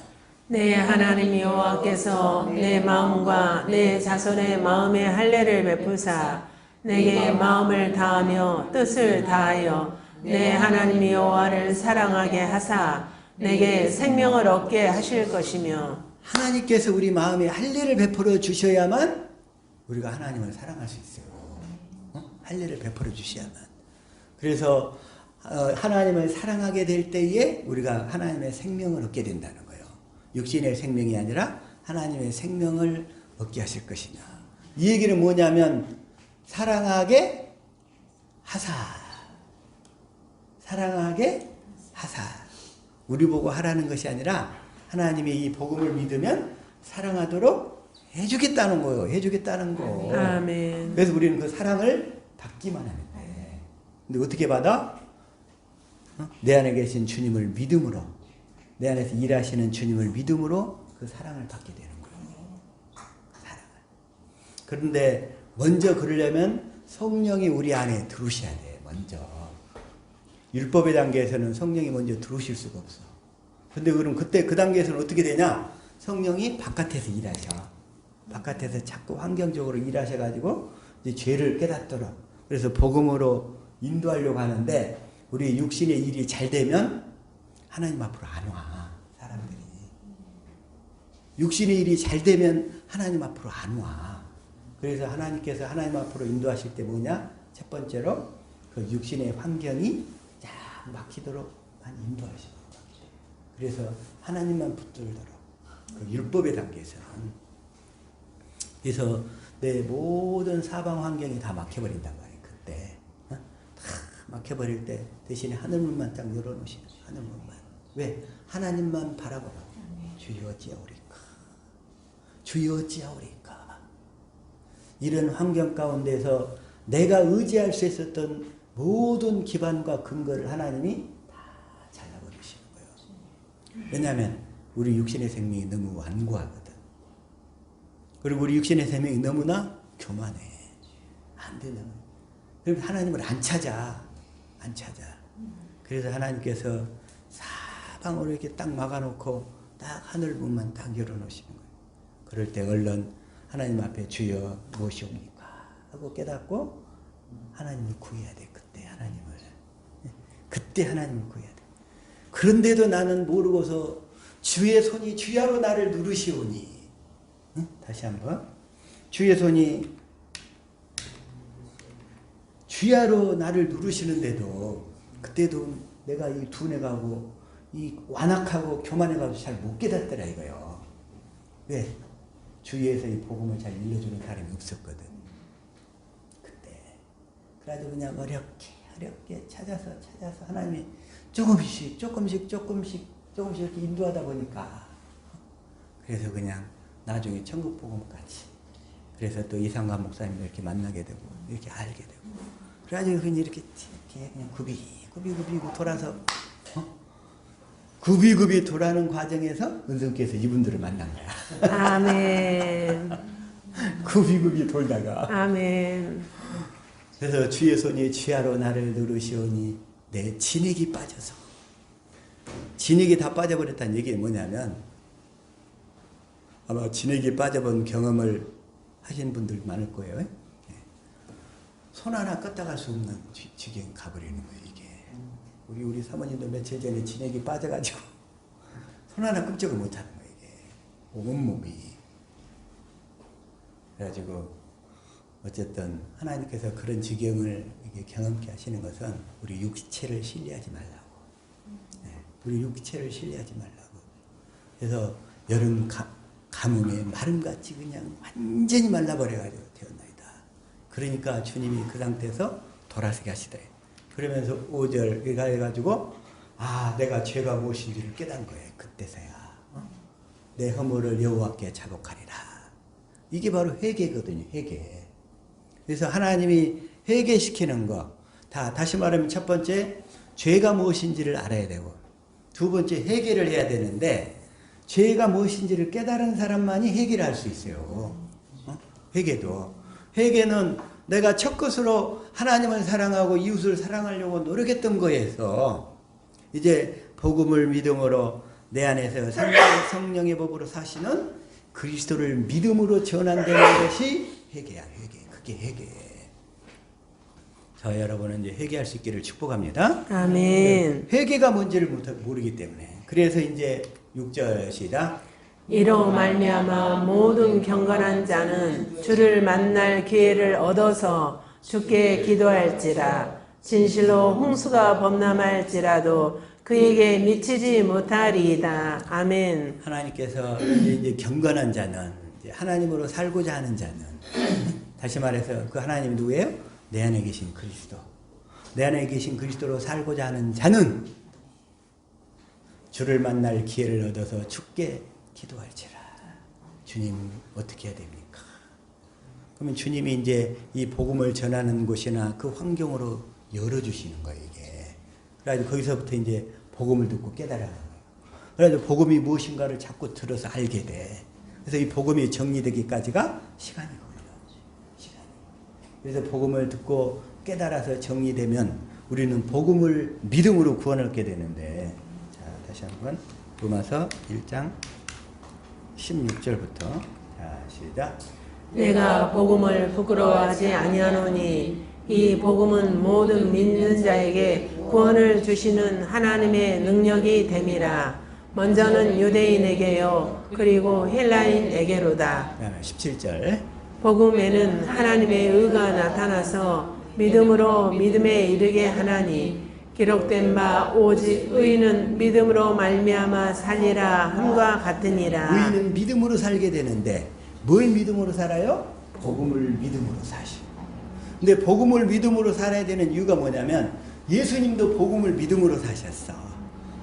내 하나님 여호와께서 내 마음과 내 자손의 마음에 할례를 베푸사 내게 마음을 다하며 뜻을 다하여 내 하나님 여호와를 사랑하게 하사 내게 생명을 얻게 하실 것이며 하나님께서 우리 마음에 할례를 베풀어 주셔야만 우리가 하나님을 사랑할 수 있어요. 할례를 베풀어 주셔야만. 그래서 하나님을 사랑하게 될 때에 우리가 하나님의 생명을 얻게 된다는 거예요. 육신의 생명이 아니라 하나님의 생명을 얻게 하실 것이냐. 이 얘기는 뭐냐면 사랑하게 하사. 사랑하게 하사. 우리 보고 하라는 것이 아니라 하나님이 이 복음을 믿으면 사랑하도록 해주겠다는 거예요. 해주겠다는 거. 아멘. 그래서 우리는 그 사랑을 받기만 하면 돼. 근데 어떻게 받아? 내 안에 계신 주님을 믿음으로, 내 안에서 일하시는 주님을 믿음으로 그 사랑을 받게 되는 거예요. 사랑을. 그런데 먼저 그러려면 성령이 우리 안에 들어오셔야 돼. 먼저. 율법의 단계에서는 성령이 먼저 들어오실 수가 없어. 근데 그럼 그때 그 단계에서는 어떻게 되냐? 성령이 바깥에서 일하셔. 바깥에서 자꾸 환경적으로 일하셔가지고 이제 죄를 깨닫도록. 그래서 복음으로 인도하려고 하는데 우리 육신의 일이 잘 되면 하나님 앞으로 안 와. 사람들이. 육신의 일이 잘 되면 하나님 앞으로 안 와. 그래서 하나님께서 하나님 앞으로 인도하실 때 뭐냐? 첫 번째로 그 육신의 환경이 쫙 막히도록 인도하시는 거예요. 그래서 하나님만 붙들도록 그 율법의 단계에서는. 그래서 내 모든 사방 환경이 다 막혀버린단 말이에요. 그때 다 막혀버릴 때 대신에 하늘문만 딱 열어놓으시는 거예요. 하늘문만. 왜? 하나님만 바라보라고. 주여 어찌하오리까. 주여 어찌하오리까. 이런 환경 가운데서 내가 의지할 수 있었던 모든 기반과 근거를 하나님이 다 잘라버리시는 거예요. 왜냐하면 우리 육신의 생명이 너무 완고하거든. 그리고 우리 육신의 생명이 너무나 교만해. 안 되는. 그럼 하나님을 안 찾아. 안 찾아. 그래서 하나님께서 사방으로 이렇게 딱 막아놓고 딱 하늘문만 딱 열어놓으시는 거예요. 그럴 때 얼른 하나님 앞에 주여 무엇이옵니까? 하고 깨닫고 하나님을 구해야 돼. 그때 하나님을. 그때 하나님을 구해야 돼. 그런데도 나는 모르고서 주의 손이 주야로 나를 누르시오니. 응? 다시 한번. 주의 손이 주야로 나를 누르시는데도 그때도 내가 이 둔해가고 이 완악하고 교만해가지고 잘 못 깨닫더라 이거요. 왜? 주위에서 이 복음을 잘 일러주는 사람이 없었거든. 그때. 그래가지고 그냥 어렵게 찾아서 하나님이 조금씩 이렇게 인도하다 보니까 그래서 그냥 나중에 천국 복음까지. 그래서 또 이상관 목사님도 이렇게 만나게 되고 이렇게 알게 되고. 그래가지고 그냥 이렇게 그냥 굽이 돌아서 굽이 돌아는 과정에서 은성께서 이분들을 만난 거야. 아멘. 굽이 돌다가. 아멘. 그래서 주의 손이 주야로 나를 누르시오니 내 진액이 빠져서. 진액이 다 빠져버렸다는 얘기는 뭐냐면 아마 진액이 빠져본 경험을 하신 분들 많을 거예요. 손 하나 껐다 갈 수 없는 지경 가버리는 거예요, 이게. 우리 사모님도 며칠 전에 진액이 빠져가지고 손 하나 끔찍을 못하는 거예요, 이게. 온몸이. 그래가지고 어쨌든 하나님께서 그런 지경을 이렇게 경험케 하시는 것은 우리 육체를 신뢰하지 말라고. 우리 육체를 신뢰하지 말라고. 그래서 여름 가뭄에 마름같이 그냥 완전히 말라버려가지고 되었나이다. 그러니까 주님이 그 상태에서 돌아서게 하시다. 그러면서 5절 해가지고 내가 죄가 무엇인지를 깨달은 거예요. 그때서야. 내 허물을 여호와께 자복하리라. 이게 바로 회개거든요. 회개. 그래서 하나님이 회개시키는 거. 다시 말하면 첫 번째 죄가 무엇인지를 알아야 되고 두 번째 회개를 해야 되는데 죄가 무엇인지를 깨달은 사람만이 회개를 할 수 있어요. 회개는 내가 첫 것으로 하나님을 사랑하고 이웃을 사랑하려고 노력했던 거에서 이제 복음을 믿음으로 내 안에서 성령의 법으로 사시는 그리스도를 믿음으로 전환되는 것이 회개야. 그게 회개예요. 저 여러분은 이제 회개할 수 있기를 축복합니다. 아멘. 회개가 뭔지를 모르기 때문에. 그래서 이제 6절 시작. 이로 말미암아 모든 경건한 자는 주를 만날 기회를 얻어서 주께 기도할지라. 진실로 홍수가 범람할지라도 그에게 미치지 못하리이다. 아멘. 하나님께서 이제 경건한 자는 이제 하나님으로 살고자 하는 자는 다시 말해서 그 하나님이 누구예요? 내 안에 계신 그리스도. 내 안에 계신 그리스도로 살고자 하는 자는 주를 만날 기회를 얻어서 주께 기도할지라. 주님 어떻게 해야 됩니까? 그러면 주님이 이제 이 복음을 전하는 곳이나 그 환경으로 열어주시는 거예요, 이게. 그래가지고 거기서부터 이제 복음을 듣고 깨달아가는 거예요. 그래가지고 복음이 무엇인가를 자꾸 들어서 알게 돼. 그래서 이 복음이 정리되기까지가 시간이 걸려요. 그래서 복음을 듣고 깨달아서 정리되면 우리는 복음을 믿음으로 구원을 얻게 되는데, 자, 다시 한번 로마서 1장 16절부터 자, 시작. 내가 복음을 부끄러워하지 아니하노니 이 복음은 모든 믿는 자에게 구원을 주시는 하나님의 능력이 됨이라. 먼저는 유대인에게요 그리고 헬라인에게로다. 17절. 복음에는 하나님의 의가 나타나서 믿음으로 믿음에 이르게 하나니 기록된 바 오직 의인은 믿음으로 말미암아 살리라 함과 같으니라. 의인은 믿음으로 살게 되는데 뭘 믿음으로 살아요? 복음을 믿음으로 사시고. 근데 복음을 믿음으로 살아야 되는 이유가 뭐냐면 예수님도 복음을 믿음으로 사셨어.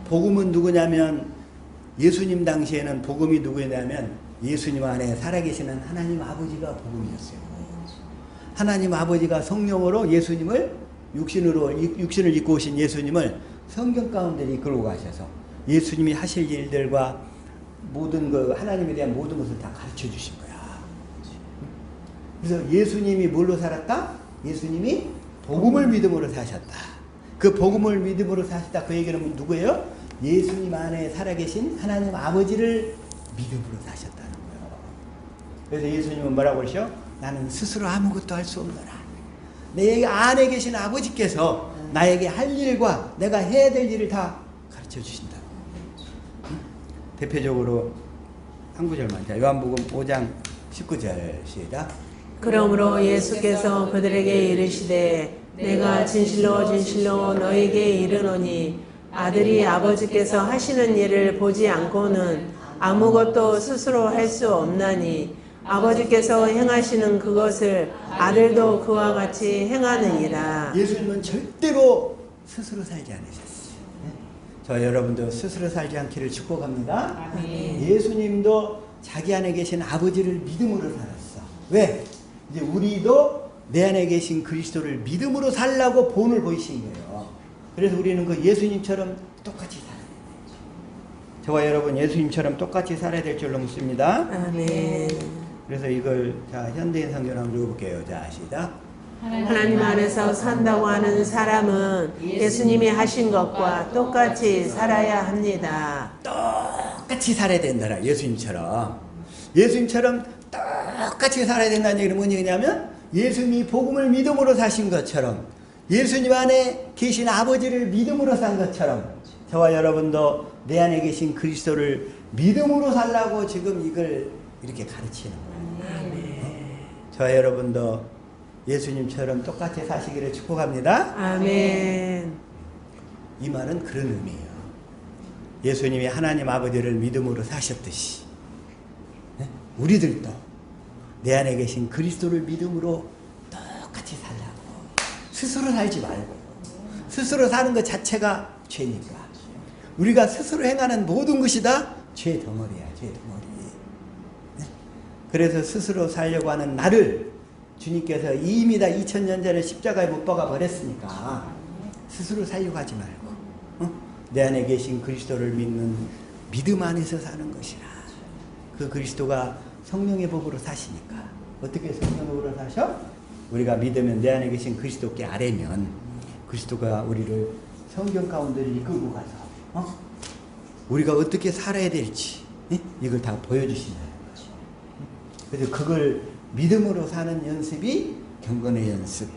복음은 누구냐면 예수님 당시에는 복음이 누구냐면 예수님 안에 살아계시는 하나님 아버지가 복음이었어요. 하나님 아버지가 성령으로 예수님을 육신을 입고 오신 예수님을 성경 가운데 이끌고 가셔서 예수님이 하실 일들과 모든 그 하나님에 대한 모든 것을 다 가르쳐 주신 거야. 그래서 예수님이 뭘로 살았다? 예수님이 복음을 믿음으로 사셨다. 그 복음을 믿음으로 사셨다. 그 얘기는 누구예요? 예수님 안에 살아계신 하나님 아버지를 믿음으로 사셨다는 거예요. 그래서 예수님은 뭐라고 그러셔? 나는 스스로 아무것도 할 수 없노라. 내 안에 계신 아버지께서 나에게 할 일과 내가 해야 될 일을 다 가르쳐 주신다. 응? 대표적으로 한 구절만. 자, 요한복음 5장 19절 시작. 그러므로 예수께서 그들에게 이르시되 내가 진실로 진실로 너에게 이르노니 아들이 아버지께서 하시는 일을 보지 않고는 아무것도 스스로 할 수 없나니 아버지께서 행하시는 그것을 아들도 그와 같이 행하느니라. 예수님은 절대로 스스로 살지 않으셨어요. 저 여러분도 스스로 살지 않기를 축복합니다. 아멘. 예수님도 자기 안에 계신 아버지를 믿음으로 살았어. 왜? 이제 우리도 내 안에 계신 그리스도를 믿음으로 살라고 본을 보이신 거예요. 그래서 우리는 그 예수님처럼 똑같이 살아야 돼요. 저와 여러분 예수님처럼 똑같이 살아야 될 줄로 믿습니다. 아멘. 그래서 이걸 자 현대인 성경 한번 읽어볼게요. 자 시작. 하나님 안에서 산다고 하는 사람은 예수님이 하신 것과 똑같이 살아야 합니다. 똑같이 살아야 된다. 예수님처럼. 예수님처럼 똑같이 살아야 된다는 얘기는 뭔 얘기냐면 예수님이 복음을 믿음으로 사신 것처럼 예수님 안에 계신 아버지를 믿음으로 산 것처럼 저와 여러분도 내 안에 계신 그리스도를 믿음으로 살라고 지금 이걸 이렇게 가르치는 거예요. 저와 여러분도 예수님처럼 똑같이 사시기를 축복합니다. 아멘. 이 말은 그런 의미예요. 예수님이 하나님 아버지를 믿음으로 사셨듯이 우리들도 내 안에 계신 그리스도를 믿음으로 똑같이 살라고. 스스로 살지 말고. 스스로 사는 것 자체가 죄니까. 우리가 스스로 행하는 모든 것이 다 죄 덩어리야. 죄 덩어리. 그래서 스스로 살려고 하는 나를 주님께서 이미 다 2000년 전에 십자가에 못 박아 버렸으니까 스스로 살려고 하지 말고 내 안에 계신 그리스도를 믿는 믿음 안에서 사는 것이라. 그 그리스도가 성령의 법으로 사시니까. 어떻게 성령의 법으로 사셔? 우리가 믿으면 내 안에 계신 그리스도께 아뢰면 그리스도가 우리를 성경 가운데를 이끌고 가서 우리가 어떻게 살아야 될지 이걸 다 보여주신다는 거죠. 그래서 그걸 믿음으로 사는 연습이 경건의 연습,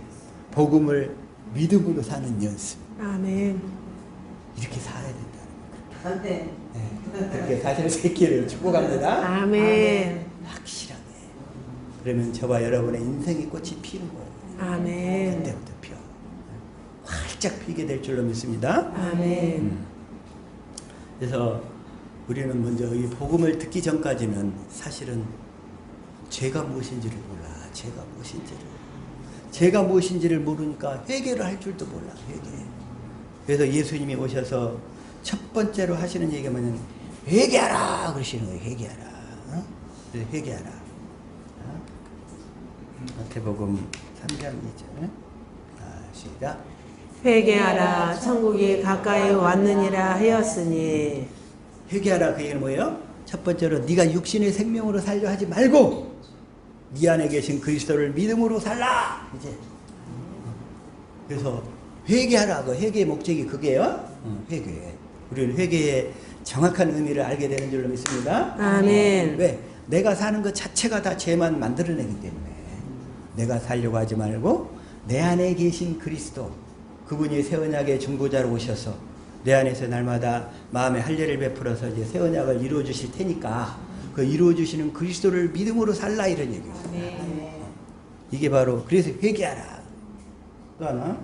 복음을 믿음으로 사는 연습. 아멘. 이렇게 살아야 된다는 거예요. 네. 그렇게 사실 새끼를 축복합니다. 아멘. 확실하게. 그러면 저와 여러분의 인생의 꽃이 피는 거예요. 아멘. 그때부터 피어. 활짝 피게 될 줄로 믿습니다. 아멘. 그래서 우리는 먼저 이 복음을 듣기 전까지는 사실은 죄가 무엇인지를 몰라. 죄가 무엇인지를 모르니까 회개를 할 줄도 몰라. 회개. 그래서 예수님이 오셔서 첫 번째로 하시는 얘기가 뭐냐면 회개하라 그러시는 거예요. 회개하라. 그래서 회개하라. 마태복음 3장 2절. 시작. 회개하라 천국이 가까이 왔느니라 하였으니. 회개하라 그 얘기는 뭐예요? 첫 번째로 네가 육신의 생명으로 살려 하지 말고 네 안에 계신 그리스도를 믿음으로 살라. 이제 그래서 회개하라. 그 회개의 목적이 그게요. 회개. 우리는 회개의 정확한 의미를 알게 되는 줄로 믿습니다. 아멘. 왜? 내가 사는 것 자체가 다 죄만 만들어내기 때문에 내가 살려고 하지 말고 내 안에 계신 그리스도, 그분이 새 언약의 중보자로 오셔서 내 안에서 날마다 마음의 할례를 베풀어서 이제 새 언약을 이루어 주실 테니까 그 이루어 주시는 그리스도를 믿음으로 살라 이런 얘기예요. 이게 바로 그래서 회개하라. 또 하나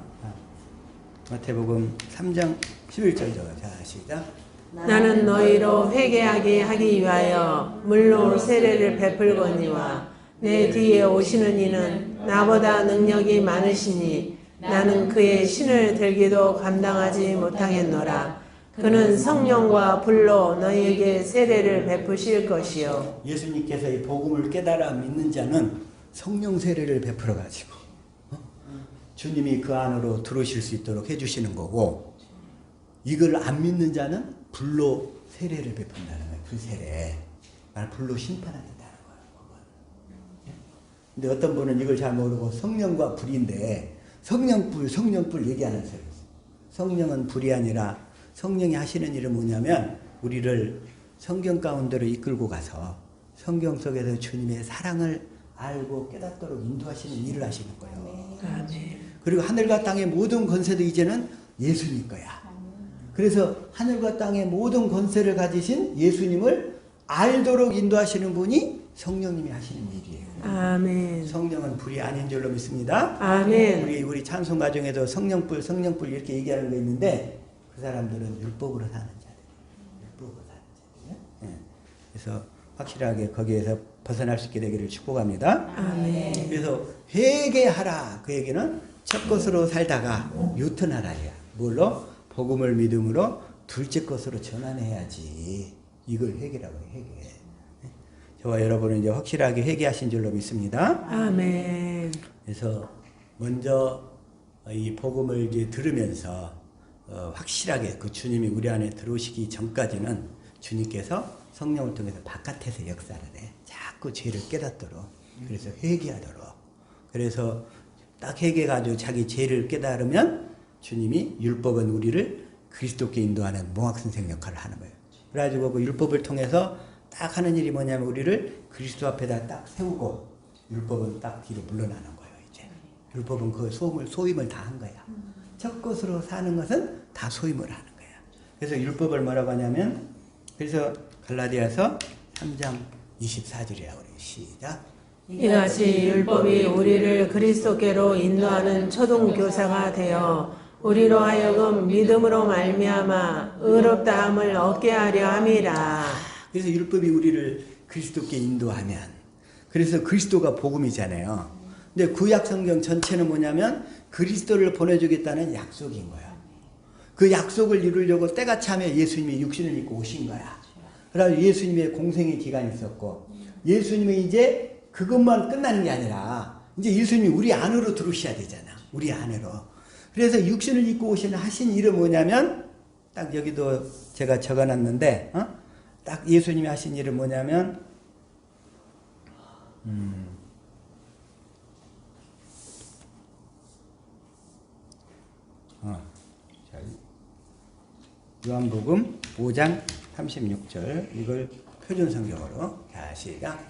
마태복음 3장 11절 자 시작. 나는 너희로 회개하게 하기 위하여 물로 세례를 베풀거니와 내 뒤에 오시는 이는 나보다 능력이 많으시니 나는 그의 신을 들기도 감당하지 못하겠노라. 그는 성령과 불로 너희에게 세례를 베푸실 것이요. 예수님께서 이 복음을 깨달아 믿는 자는 성령 세례를 베풀어 가지고 주님이 그 안으로 들어오실 수 있도록 해주시는 거고, 이걸 안 믿는 자는 불로 세례를 베푼다는 거예요. 불세례. 불로 심판하겠다는 거예요. 근데 어떤 분은 이걸 잘 모르고 성령과 불인데 성령불 얘기하는 소리. 성령은 불이 아니라 성령이 하시는 일은 뭐냐면 우리를 성경 가운데로 이끌고 가서 성경 속에서 주님의 사랑을 알고 깨닫도록 인도하시는 일을 하시는 거예요. 아멘. 그리고 하늘과 땅의 모든 권세도 이제는 예수님 거야. 그래서 하늘과 땅의 모든 권세를 가지신 예수님을 알도록 인도하시는 분이 성령님이 하시는 일이에요. 아멘. 성령은 불이 아닌 줄로 믿습니다. 아멘. 우리 찬송 가정에도 성령불 이렇게 얘기하는 거 있는데 그 사람들은 율법으로 사는 자들. 율법으로 사는 자들. 예. 그래서 확실하게 거기에서 벗어날 수 있게 되기를 축복합니다. 아멘. 그래서 회개하라. 그 얘기는 첫 것으로 살다가 유턴하라야. 뭘로? 복음을 믿음으로 둘째 것으로 전환해야지. 이걸 회개라고 해요. 회개. 저와 여러분은 이제 확실하게 회개하신 줄로 믿습니다. 아멘. 그래서 먼저 이 복음을 이제 들으면서 확실하게 그 주님이 우리 안에 들어오시기 전까지는 주님께서 성령을 통해서 바깥에서 역사를 해. 자꾸 죄를 깨닫도록. 그래서 회개하도록. 그래서 딱 회개가지고 자기 죄를 깨달으면 주님이 율법은 우리를 그리스도께 인도하는 몽학선생 역할을 하는 거예요. 그래가지고 그 율법을 통해서 딱 하는 일이 뭐냐면 우리를 그리스도 앞에다 딱 세우고 율법은 딱 뒤로 물러나는 거예요. 이제 율법은 그 소임을 다 한 거야. 첫 것으로 사는 것은 다 소임을 하는 거야. 그래서 율법을 뭐라고 하냐면 그래서 갈라디아서 3장 24절이라고 그래요. 시작. 이같이 율법이 우리를 그리스도께로 인도하는 초등교사가 되어 우리로 하여금 믿음으로 말미암아 의롭다함을 얻게 하려 함이라. 그래서 율법이 우리를 그리스도께 인도하면 그래서 그리스도가 복음이잖아요. 근데 구약 성경 전체는 뭐냐면 그리스도를 보내주겠다는 약속인 거야. 그 약속을 이루려고 때가 차면 예수님이 육신을 입고 오신 거야. 그래서 예수님의 공생의 기간이 있었고 예수님이 이제 그것만 끝나는 게 아니라 이제 예수님이 우리 안으로 들어오셔야 되잖아. 우리 안으로. 그래서 육신을 입고 하신 일은 뭐냐면 딱 여기도 제가 적어놨는데 딱 예수님이 하신 일은 뭐냐면 자, 요한복음 5장 36절 이걸 표준 성경으로 자 시작.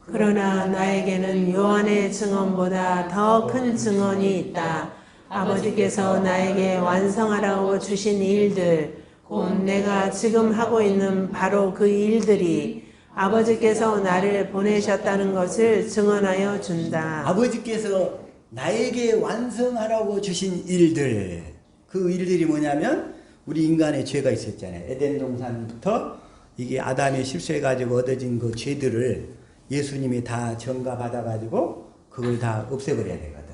그러나 나에게는 요한의 증언보다 더 큰 증언이 있다. 아버지께서 나에게 완성하라고 주신 일들, 곧 내가 지금 하고 있는 바로 그 일들이 아버지께서 나를 보내셨다는 것을 증언하여 준다. 아버지께서 나에게 완성하라고 주신 일들, 그 일들이 뭐냐면 우리 인간의 죄가 있었잖아요. 에덴 동산부터 이게 아담이 실수해가지고 얻어진 그 죄들을 예수님이 다 전가받아가지고 그걸 다 없애버려야 되거든.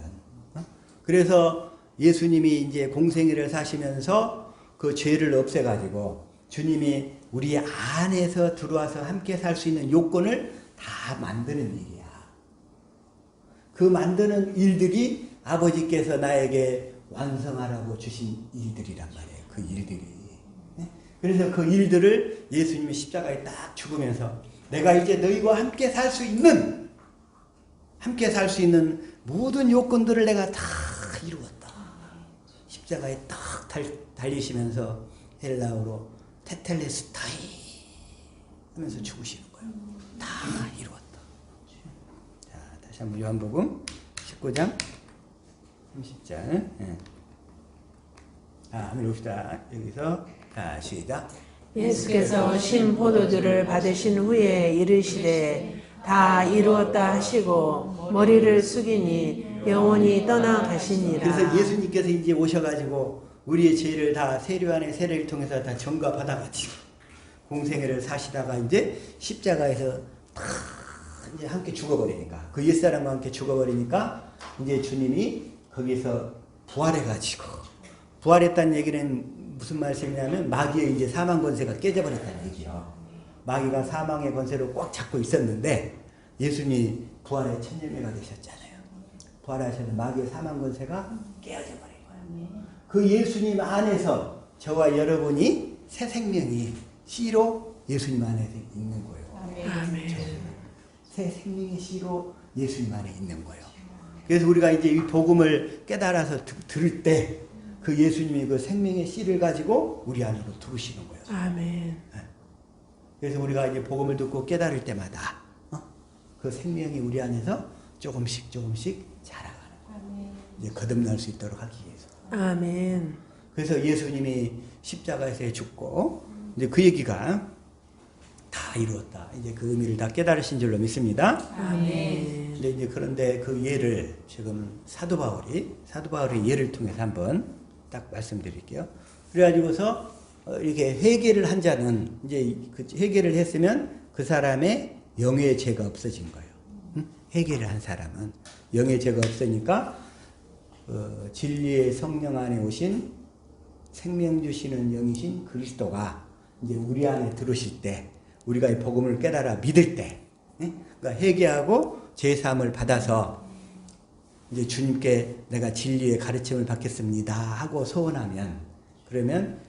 그래서 예수님이 이제 공생애를 사시면서 그 죄를 없애가지고 주님이 우리 안에서 들어와서 함께 살 수 있는 요건을 다 만드는 일이야. 그 만드는 일들이 아버지께서 나에게 완성하라고 주신 일들이란 말이에요. 그 일들이. 그래서 그 일들을 예수님이 십자가에 딱 죽으면서 내가 이제 너희와 함께 살 수 있는 모든 요건들을 내가 다 이루었다. 십자가에 딱 달리시면서 헬라어로 테텔레스타이 하면서 죽으시는 거예요. 다 이루었다. 자, 다시 한번 요한복음 19장 30절. 한번 봅시다. 여기서 시작. 예수께서 신 포도주를 받으신 후에 이르시되 다 이루었다 하시고 머리를 숙이니 영원히 떠나가시니라. 그래서 예수님께서 이제 오셔가지고 우리의 죄를 다 세례 안에 세례를 통해서 다 전가받아가지고 공생애를 사시다가 이제 십자가에서 다 이제 함께 죽어버리니까 그 옛사람과 함께 죽어버리니까 이제 주님이 거기서 부활해가지고 부활했다는 얘기는 무슨 말씀이냐면 마귀의 이제 사망 권세가 깨져버렸다는 얘기요. 마귀가 사망의 권세를 꽉 잡고 있었는데 예수님이 부활의 첫 열매가 되셨잖아요. 부활하셔서 마귀의 사망 권세가 깨어져 버린 거예요. 그 예수님 안에서 저와 여러분이 새 생명이 씨로 예수님 안에 있는 거예요. 아멘. 새 생명의 씨로 예수님 안에 있는 거예요. 그래서 우리가 이제 이 복음을 깨달아서 들을 때 그 예수님이 그 생명의 씨를 가지고 우리 안으로 들어오시는 거예요. 아멘. 그래서 우리가 이제 복음을 듣고 깨달을 때마다 그 생명이 우리 안에서 조금씩 자라가는 거예요. 이제 거듭날 수 있도록 하기 위해서. 아멘. 그래서 예수님이 십자가에서 죽고 이제 그 얘기가 다 이루었다. 이제 그 의미를 다 깨달으신 줄로 믿습니다. 아멘. 근데 이제 그런데 그 예를 지금 사도 바울의 예를 통해서 한번 딱 말씀드릴게요. 그래가지고서 이렇게 회개를 한 자는 이제 그 회개를 했으면 그 사람의 영의 죄가 없어진 거예요. 응? 회개를 한 사람은 영의 죄가 없으니까 진리의 성령 안에 오신 생명 주시는 영이신 그리스도가 이제 우리 안에 들어오실 때 우리가 이 복음을 깨달아 믿을 때, 그러니까 회개하고 제사함을 받아서 이제 주님께 내가 진리의 가르침을 받겠습니다 하고 소원하면, 그러면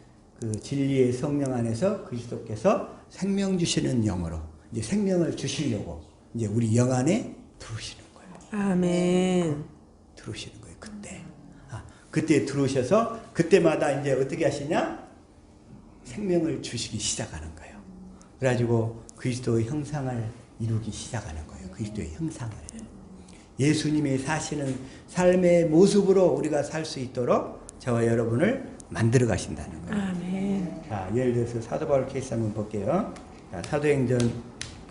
그 진리의 성령 안에서 그리스도께서 생명 주시는 영으로 이제 생명을 주시려고 이제 우리 영 안에 들어오시는 거예요. 아멘. 들어오시는 거예요. 그때 들어오셔서 그때마다 이제 어떻게 하시냐? 생명을 주시기 시작하는 거예요. 그래가지고 그리스도의 형상을 이루기 시작하는 거예요. 그리스도의 형상을. 예수님이 사시는 삶의 모습으로 우리가 살 수 있도록 저와 여러분을 만들어 가신다는 거예요. 아멘. 자, 예를 들어서 사도 바울 케이스 한번 볼게요. 자, 사도행전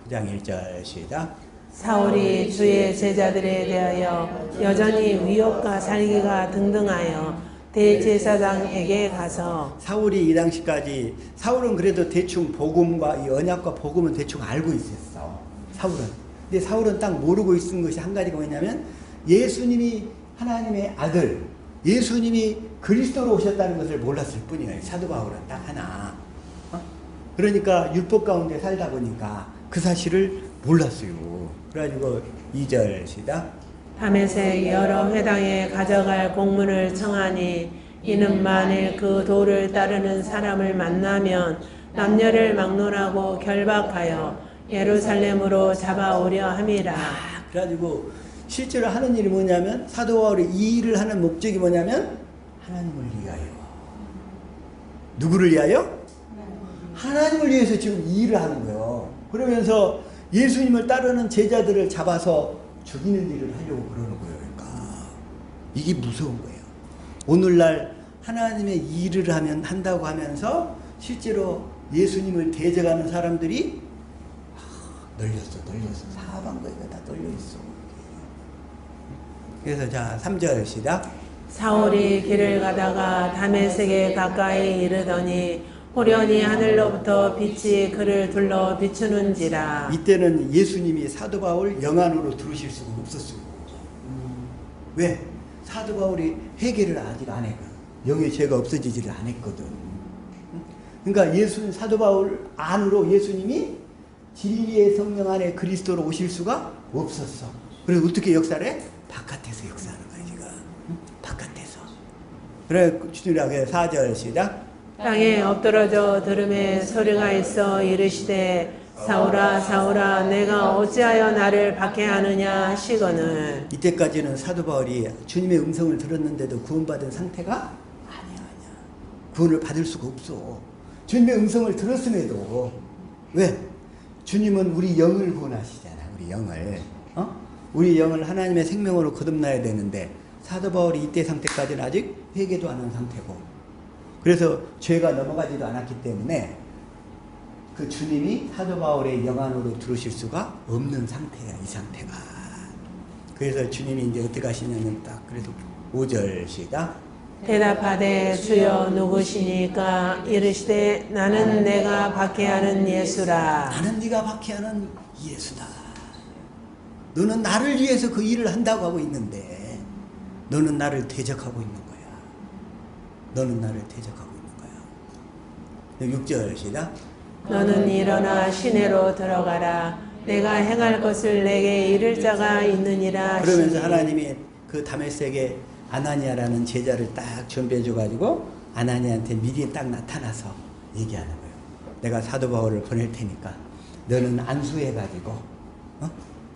9장 1절 시작. 사울이 주의 제자들에 대하여 여전히 위협과 살기가 등등하여 대제사장에게 가서, 사울이 이 당시까지, 사울은 그래도 대충 복음과 이 언약과 복음은 대충 알고 있었어. 사울은. 근데 사울은 딱 모르고 있는 것이 한 가지가 뭐냐면 예수님이 하나님의 아들, 예수님이 그리스도로 오셨다는 것을 몰랐을 뿐이에요. 사도 바울은 딱 하나. 그러니까 율법 가운데 살다 보니까 그 사실을 몰랐어요. 그래가지고 2절 시작. 다메섹 여러 회당에 가져갈 공문을 청하니 이는 만일 그 도를 따르는 사람을 만나면 남녀를 막론하고 결박하여 예루살렘으로 잡아오려 함이라. 그래가지고 실제로 하는 일이 뭐냐면, 사도 바울이 이 일을 하는 목적이 뭐냐면 하나님을 위하여. 누구를 위하여? 하나님을 위해서 지금 이 일을 하는 거예요. 그러면서 예수님을 따르는 제자들을 잡아서 죽이는 일을 하려고 그러는 거예요. 그러니까 이게 무서운 거예요. 오늘날 하나님의 일을 한다고 하면서 실제로 예수님을 대적하는 사람들이 널렸어. 사방거리가 다 널려있어. 그래서 자 3절 시작. 사울이 길을 가다가 다메섹에 가까이 이르더니 호련히 하늘로부터 빛이 그를 둘러 비추는지라. 이때는 예수님이 사도 바울 영 안으로 들어오실 수가 없었어요. 왜? 사도 바울이 회개를 아직 안 했거든. 영의 죄가 없어지지를 안 했거든. 그러니까 사도 바울 안으로 예수님이 진리의 성령 안에 그리스도로 오실 수가 없었어. 그래서 어떻게 역사를 해? 바깥에서 역사하는 거야, 지금. 바깥에서. 그래, 주님이라고 4절 시작. 땅에 엎드러져 들음에 소리가 있어 이르시되 사울아 사울아 내가 어찌하여 나를 박해하느냐 하시거늘. 이때까지는 사도 바울이 주님의 음성을 들었는데도 구원받은 상태가 아니야. 구원을 받을 수가 없어. 주님의 음성을 들었음에도. 왜? 주님은 우리 영을 구원하시잖아. 우리 영을. 우리 영을 하나님의 생명으로 거듭나야 되는데 사도 바울이 이때 상태까지는 아직 회개도 안 한 상태고, 그래서 죄가 넘어가지도 않았기 때문에 그 주님이 사도 바울의 영 안으로 들어오실 수가 없는 상태야, 이 상태가. 그래서 주님이 이제 어떻게 하시냐면 딱 그래도 5절 시작. 대답하되 주여 누구시니까 이르시되 나는 내가 박해하는 예수라. 나는 네가 박해하는 예수다. 너는 나를 위해서 그 일을 한다고 하고 있는데 너는 나를 대적하고 있는 거야. 너는 나를 대적하고 있는 거야. 6절 시작. 너는 일어나 시내로 들어가라. 내가 행할 것을 내게 이를 자가 있느니라. 그러면서 하나님이 그 다메섹에 아나니아라는 제자를 딱 준비해 줘가지고 아나니아한테 미리 딱 나타나서 얘기하는 거예요. 내가 사도 바울을 보낼 테니까 너는 안수해가지고,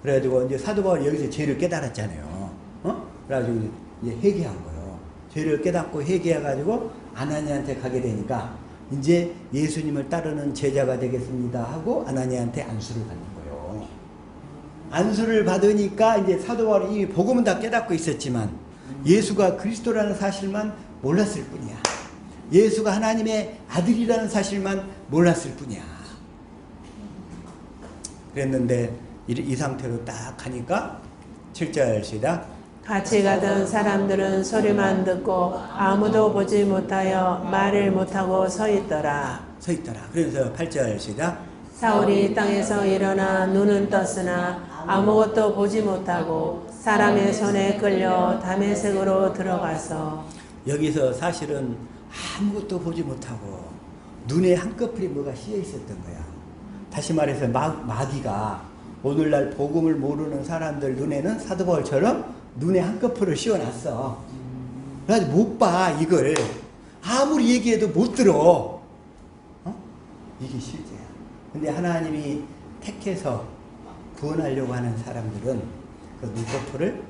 그래가지고 이제 사도 바울이 여기서 죄를 깨달았잖아요. 그래가지고 이제 회개한 거예요. 죄를 깨닫고 회개해가지고 아나니아한테 가게 되니까 이제 예수님을 따르는 제자가 되겠습니다 하고 아나니아한테 안수를 받는 거예요. 안수를 받으니까 이제 사도 바울이 이미 복음은 다 깨닫고 있었지만 예수가 그리스도라는 사실만 몰랐을 뿐이야. 예수가 하나님의 아들이라는 사실만 몰랐을 뿐이야. 그랬는데 이 상태로 딱 가니까 7절 시작. 같이 가던 사람들은 소리만 듣고 아무도 보지 못하여 말을 못하고 서 있더라. 서 있더라. 그러면서 8절 시작. 사울이 땅에서 일어나 눈은 떴으나 아무것도 보지 못하고 사람의 손에 끌려 다메섹으로 들어가서. 여기서 사실은 아무것도 보지 못하고 눈에 한꺼풀이 뭐가 씌여 있었던 거야. 다시 말해서 마귀가 오늘날 복음을 모르는 사람들 눈에는 사도 바울처럼 눈에 한꺼풀을 씌워놨어. 그래가지고 못 봐, 이걸. 아무리 얘기해도 못 들어. 이게 실제야. 근데 하나님이 택해서 구원하려고 하는 사람들은 그 눈꺼풀을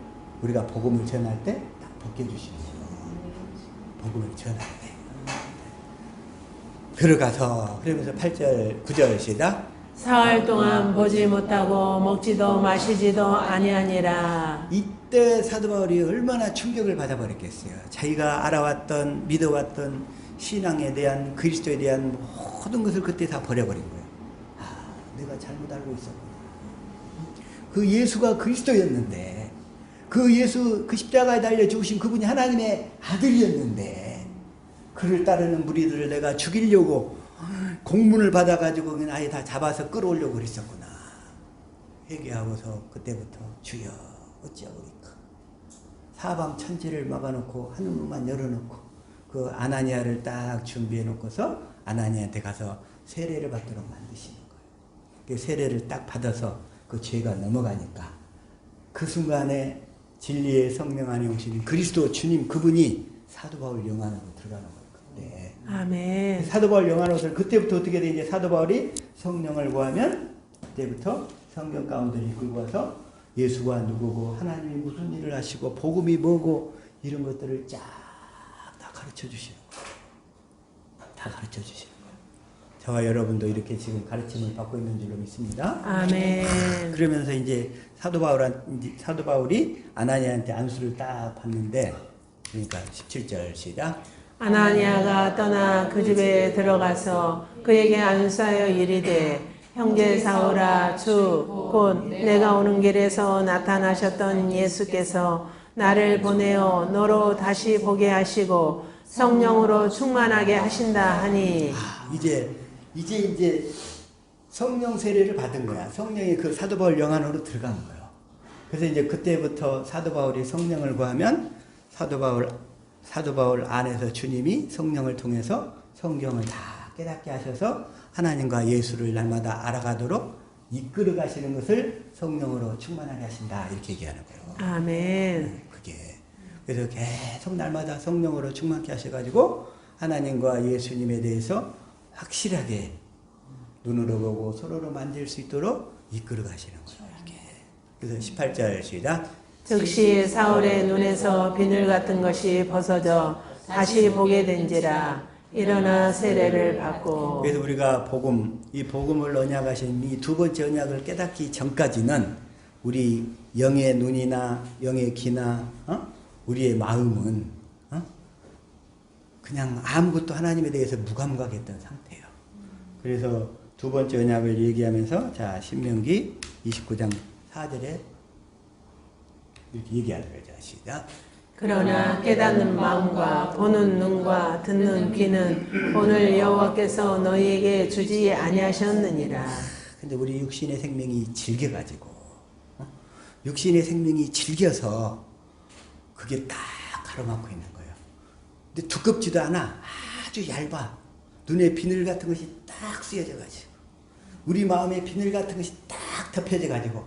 우리가 복음을 전할 때 딱 벗겨주시는 거예요. 복음을 전할 때. 들어가서, 그러면서 8절, 9절 시작. 사흘 동안 보지 못하고 먹지도 마시지도 아니하니라. 이때 사도 바울이 얼마나 충격을 받아버렸겠어요. 자기가 알아왔던, 믿어왔던 신앙에 대한, 그리스도에 대한 모든 것을 그때 다 버려버린 거예요. 아, 내가 잘못 알고 있었구나. 그 예수가 그리스도였는데, 그 예수, 그 십자가에 달려 죽으신 그분이 하나님의 아들이었는데, 그를 따르는 무리들을 내가 죽이려고 공문을 받아가지고 그냥 아예 다 잡아서 끌어오려고 그랬었구나. 회개하고서 그때부터 주여 어찌하오리까. 사방 천지를 막아놓고 하늘문만 열어놓고 그 아나니아를 딱 준비해놓고서 아나니아한테 가서 세례를 받도록 만드시는 거예요. 그 세례를 딱 받아서 그 죄가 넘어가니까 그 순간에 진리의 성령 안에 오신 그리스도 주님 그분이 사도 바울 영 안으로 들어가는 거예요. 그때. 아멘. 사도 바울 영한 옷을 그때부터 어떻게 돼? 이제 사도 바울이 성령을 구하면 그때부터 성경 가운데 이끌고 와서 예수가 누구고 하나님이 무슨 일을 하시고 복음이 뭐고 이런 것들을 쫙 다 가르쳐 주시는 거예요. 다 가르쳐 주시는 거예요. 저와 여러분도 이렇게 지금 가르침을 받고 있는 줄로 믿습니다. 아멘. 그러면서 이제 사도 바울이 아나니아한테 안수를 딱 받는데, 그러니까 17절 시작. 아나니아가 떠나 그 집에 들어가서 그에게 안수하여 이르되 형제 사울아 주 곧 내가 오는 길에서 나타나셨던 예수께서 나를 보내어 너로 다시 보게 하시고 성령으로 충만하게 하신다 하니. 이제 성령 세례를 받은 거야. 성령이 그 사도 바울 영 안으로 들어간 거예요. 그래서 이제 그때부터 사도 바울이 성령을 구하면 사도 바울 안에서 주님이 성령을 통해서 성경을 다 깨닫게 하셔서 하나님과 예수를 날마다 알아가도록 이끌어 가시는 것을 성령으로 충만하게 하신다. 이렇게 얘기하는 거예요. 아멘. 그게. 그래서 계속 날마다 성령으로 충만케 하셔가지고 하나님과 예수님에 대해서 확실하게 눈으로 보고 손으로 만질 수 있도록 이끌어 가시는 거예요. 이게. 그래서 18절 시작. 즉시 사울의 눈에서 비늘 같은 것이 벗어져 다시 보게 된지라. 일어나 세례를 받고. 그래서 우리가 이 복음을 언약하신 이 두 번째 언약을 깨닫기 전까지는 우리 영의 눈이나 영의 귀나 우리의 마음은 그냥 아무것도 하나님에 대해서 무감각했던 상태예요. 그래서 두 번째 언약을 얘기하면서 자 신명기 29장 4절에 이렇게 얘기하는 거죠. 시작. 그러나 깨닫는 마음과 보는 눈과 듣는 귀는 오늘 여호와께서 너희에게 주지 아니하셨느니라. 근데 우리 육신의 생명이 질겨가지고 육신의 생명이 질겨서 그게 딱 가로막고 있는 거예요. 근데 두껍지도 않아. 아주 얇아. 눈에 비늘 같은 것이 딱 쓰여져가지고 우리 마음에 비늘 같은 것이 딱 덮여져가지고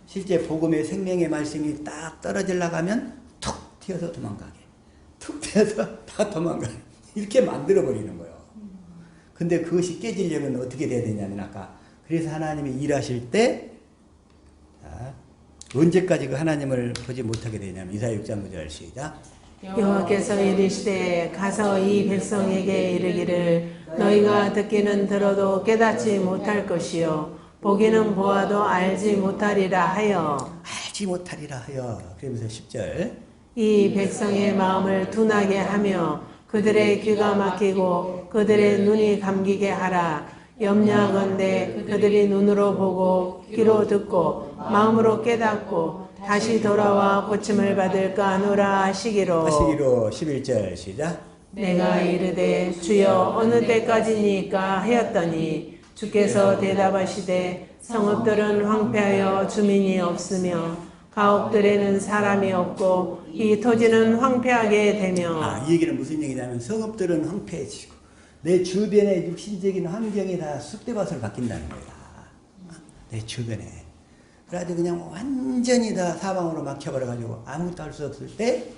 실제 복음의 생명의 말씀이 딱 떨어지려고 하면 툭 튀어서 도망가게. 툭 튀어서 다 도망가게. 이렇게 만들어버리는 거예요. 근데 그것이 깨지려면 어떻게 돼야 되냐면 아까 그래서 하나님이 일하실 때 언제까지 그 하나님을 보지 못하게 되냐면 이사야 6장 9절 시작. 여호와께서 이르시되 가서 이 백성에게 이르기를 너희가 듣기는 들어도 깨닫지 못할 것이요 보기는 보아도 알지 못하리라 하여. 알지 못하리라 하여. 그러면서 10절. 이 백성의 마음을 둔하게 하며 그들의 귀가 막히고 그들의 눈이 감기게 하라. 염려하건대 그들이 눈으로 보고 귀로 듣고 마음으로 깨닫고 다시 돌아와 고침을 받을까 하노라 하시기로. 11절 시작. 내가 이르되 주여 어느 때까지니까 하였더니 주께서 대답하시되 성읍들은 황폐하여 주민이 없으며 가옥들에는 사람이 없고 이 토지는 황폐하게 되며. 이 얘기는 무슨 얘기냐면 성읍들은 황폐해지고 내 주변의 육신적인 환경이 다 쑥대밭으로 바뀐다는 거야. 내 주변에. 그래가지고 그냥 완전히 다 사방으로 막혀버려가지고 아무것도 할 수 없을 때,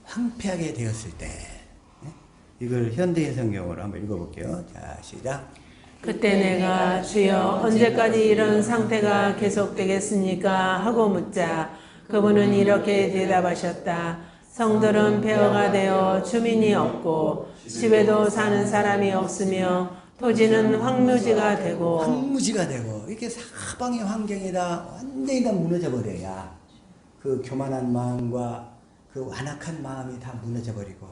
황폐하게 되었을 때. 이걸 현대의 성경으로 한번 읽어볼게요. 자, 시작. 그때 내가 주여 언제까지 이런 상태가 계속되겠습니까 하고 묻자 그분은 이렇게 대답하셨다. 성들은 폐허가 되어 주민이 없고 집에도 사는 사람이 없으며 토지는 황무지가 되고. 이렇게 사방의 환경이 다 완전히 다 무너져 버려야 그 교만한 마음과 그 완악한 마음이 다 무너져 버리고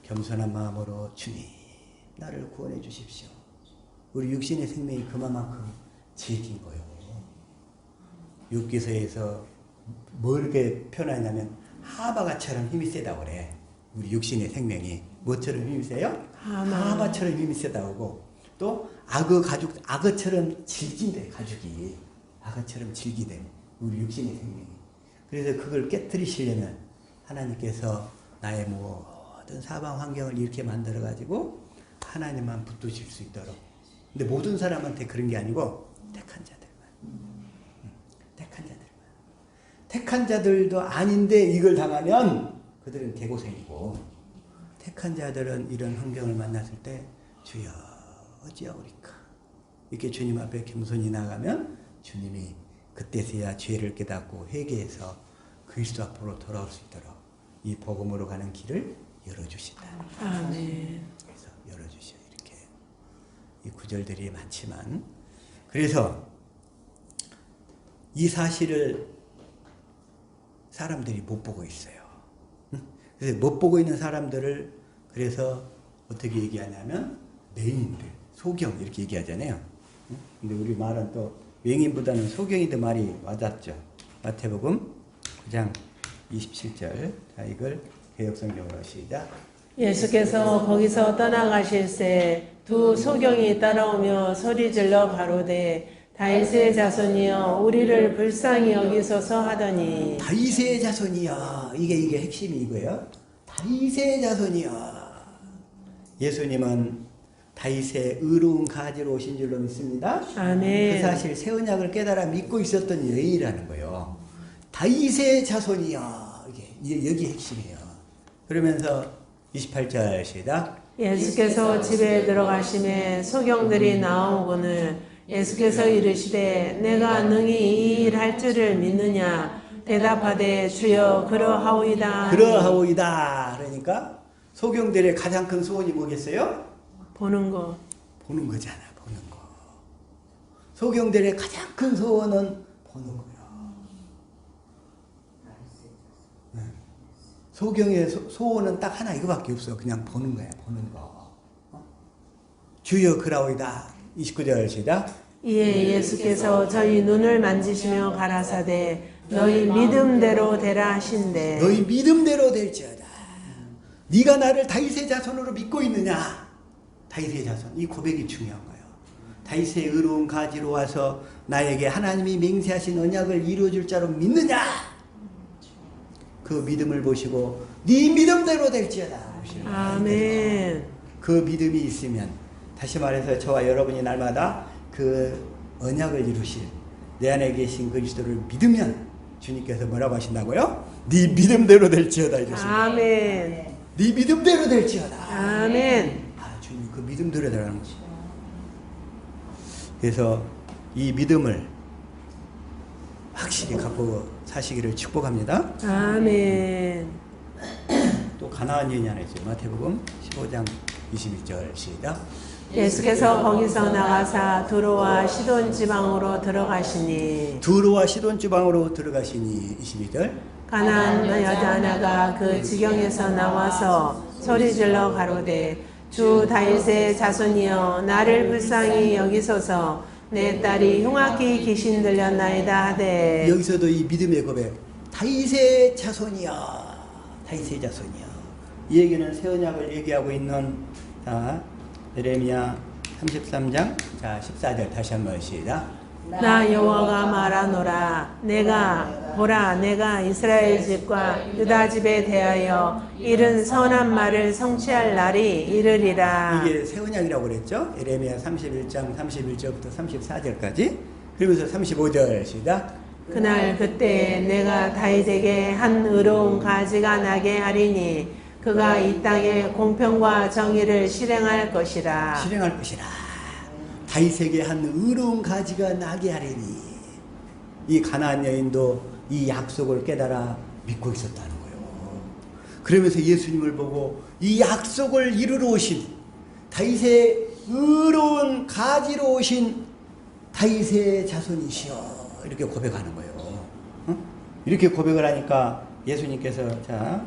겸손한 마음으로 주님 나를 구원해 주십시오. 우리 육신의 생명이 그만큼 질긴 거예요. 욥기서에서 뭐 이렇게 표현하냐면 하바가처럼 힘이 세다고 그래. 우리 육신의 생명이 뭐처럼 힘이 세요? 하바처럼 힘이 세다고. 또 악어처럼 질긴대. 가죽이 악어처럼 질기대. 우리 육신의 생명이. 그래서 그걸 깨뜨리시려면 하나님께서 나의 모든 사방 환경을 이렇게 만들어 가지고 하나님만 붙드실 수 있도록. 근데 모든 사람한테 그런 게 아니고 택한 자들만. 택한 자들도 아닌데 이걸 당하면 그들은 개고생이고, 택한 자들은 이런 환경을 만났을 때 주여 어찌하오리까 이렇게 주님 앞에 겸손히 나가면 주님이 그때서야 죄를 깨닫고 회개해서 그리스도 앞으로 돌아올 수 있도록 이 복음으로 가는 길을 열어주신다. 아멘. 그래서 열어주셔. 이렇게 이 구절들이 많지만, 그래서 이 사실을 사람들이 못 보고 있어요. 그래서 못 보고 있는 사람들을 그래서 어떻게 얘기하냐면 맹인들, 소경 이렇게 얘기하잖아요. 근데 우리 말은 또 맹인보다는 소경이 더 말이 와닿죠. 마태복음 9장 27절. 자, 이걸 개역성경으로 시작. 예수께서 거기서 떠나가실새 두 소경이 따라오며 소리질러 가로되 다윗의 자손이여 우리를 불쌍히 여기소서 하더니. 다윗의 자손이여. 이게 핵심이 이거예요. 다윗의 자손이여. 예수님은 다윗의 의로운 가지로 오신 줄로 믿습니다. 아멘. 그 사실 새 언약을 깨달아 믿고 있었던 여인이라는 거예요. 다윗의 자손이여. 이게 여기 핵심이에요. 그러면서 28절 시작. 예수께서 집에 들어가심에 소경들이 나오거늘 예수께서 이르시되 내가 능히 이 일 할 줄을 믿느냐 대답하되 주여 그러하오이다. 그러하오이다. 그러니까 소경들의 가장 큰 소원이 뭐겠어요? 보는 거. 보는 거잖아. 보는 거. 소경들의 가장 큰 소원은 보는 거예요. 소경의 소원은 딱 하나 이거밖에 없어. 그냥 보는 거야. 보는 거. 주여 그라오이다. 29절 시작. 이에 예수께서 저희 눈을 만지시며 가라사대 너희 믿음대로 되라 하신대. 너희 믿음대로 될지어다. 네가 나를 다윗의 자손으로 믿고 있느냐. 다윗의 자손. 이 고백이 중요한 거예요. 다윗의 의로운 가지로 와서 나에게 하나님이 맹세하신 언약을 이루어줄 자로 믿느냐. 그 믿음을 보시고 네 믿음대로 될지어다. 아멘. 그 믿음이 있으면, 다시 말해서 저와 여러분이 날마다 그 언약을 이루실 내 안에 계신 그리스도를 믿으면 주님께서 뭐라고 하신다고요? 네 믿음대로 될지어다 이러십니다. 아멘. 네 믿음대로 될지어다. 아멘. 주님 그 믿음대로 되라는 거지. 그래서 이 믿음을 확실히 갖고 사시기를 축복합니다. 아멘. 또 가나안 여인이 하나 있어요. 마태복음 15장 21절 시작. 예수께서 거기서 나가사 두로와 시돈 지방으로 들어가시니. 두로와 시돈 지방으로 들어가시니. 22절. 가나안 여자 하나가 그 지경에서 나와서 소리질러 가로되 주 다윗의 자손이여 나를 불쌍히 여기소서 내 딸이 흉악히 귀신 들렸나이다 하되. 여기서도 이 믿음의 고백, 다윗의 자손이야, 다윗의 자손이야. 이 얘기는 새 언약을 얘기하고 있는, 자, 예레미야 33장 자 14절 다시 한번 시작. 나 여호와가 말하노라 보라 내가 이스라엘 집과 유다 집에 대하여 이른 선한 말을 성취할 날이 이르리라. 이게 새 언약이라고 그랬죠. 예레미야 31장 31절부터 34절까지. 그러면서 35절 시작. 그날 그때 내가 다윗에게 한 의로운 가지가 나게 하리니 그가 이 땅에 공평과 정의를 실행할 것이라. 실행할 것이라. 다윗에게 한 의로운 가지가 나게 하리니. 이 가나안 여인도 이 약속을 깨달아 믿고 있었다는 거예요. 그러면서 예수님을 보고 이 약속을 이루러 오신 다윗의 의로운 가지로 오신 다윗의 자손이시여, 이렇게 고백하는 거예요. 이렇게 고백을 하니까 예수님께서, 자,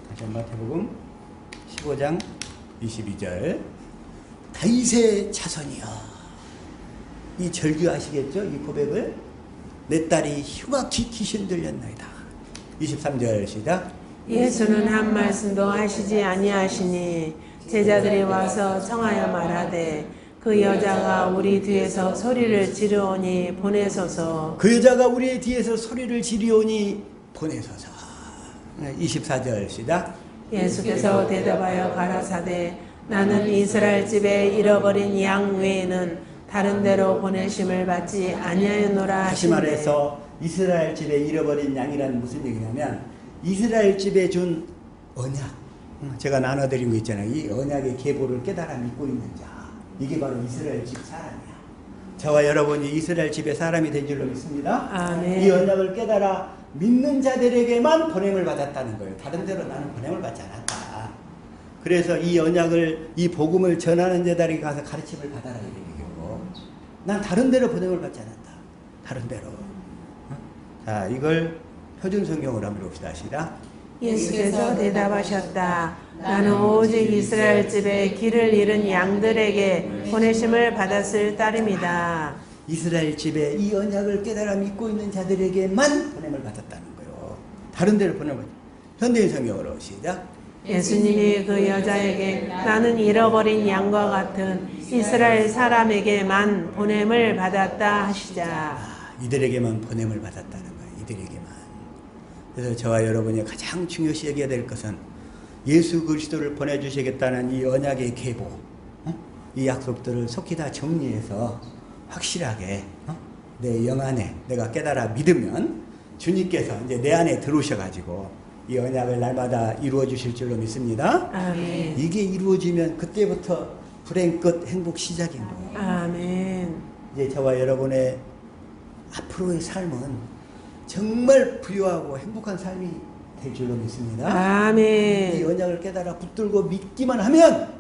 다시 한번 마태복음 15장 22절. 다윗의 자손이여. 이 절규하시겠죠? 이 고백을. 내 딸이 흉악히 귀신 들렸나이다. 23절 시작. 예수는 한 말씀도 하시지 아니하시니 제자들이 와서 청하여 말하되 그 여자가 우리 뒤에서 소리를 지르오니 보내소서. 그 여자가 우리 뒤에서 소리를 지르오니 보내소서. 24절 시작. 예수께서 대답하여 가라사대 나는 이스라엘 집에 잃어버린 양 외에는 다른 데로 보내심을 받지 아니하였노라 다시 하시되. 말해서 이스라엘 집에 잃어버린 양이란 무슨 얘기냐면 이스라엘 집에 준 언약, 제가 나눠드린 거 있잖아요. 이 언약의 계보를 깨달아 믿고 있는 자, 이게 바로 이스라엘 집 사람이야. 저와 여러분이 이스라엘 집의 사람이 된 줄로 믿습니다. 아멘. 이 언약을 깨달아 믿는 자들에게만 보냄을 받았다는 거예요. 다른 데로 나는 보냄을 받지 않았다. 그래서 이 언약을, 이 복음을 전하는 자들에게 가서 가르침을 받아라, 이런 얘기고. 난 다른 데로 보냄을 받지 않았다. 다른 데로. 자, 이걸 표준 성경으로 한번 봅시다. 시작. 예수께서 대답하셨다. 나는 오직 이스라엘 집에 길을 잃은 양들에게 보내심을 받았을 따름이다. 이스라엘 집에 이 언약을 깨달아 믿고 있는 자들에게만 보냄을 받았다는 거예요. 다른 데로 보냄을. 현대인 성경으로 시작. 예수님이 그 여자에게 나는 잃어버린 양과 같은 이스라엘 사람에게만 보냄을 받았다 하시자. 이들에게만 보냄을 받았다는 거예요. 이들에게만. 그래서 저와 여러분이 가장 중요시 여겨야 될 것은 예수 그리스도를 보내주시겠다는 이 언약의 계보, 이 약속들을 속히 다 정리해서 확실하게 내 영 안에 내가 깨달아 믿으면 주님께서 이제 내 안에 들어오셔가지고 이 언약을 날마다 이루어 주실 줄로 믿습니다. 아멘. 이게 이루어지면 그때부터 불행 끝 행복 시작인 거예요. 아멘. 이제 저와 여러분의 앞으로의 삶은 정말 부유하고 행복한 삶이 될 줄로 믿습니다. 아멘. 이 언약을 깨달아 붙들고 믿기만 하면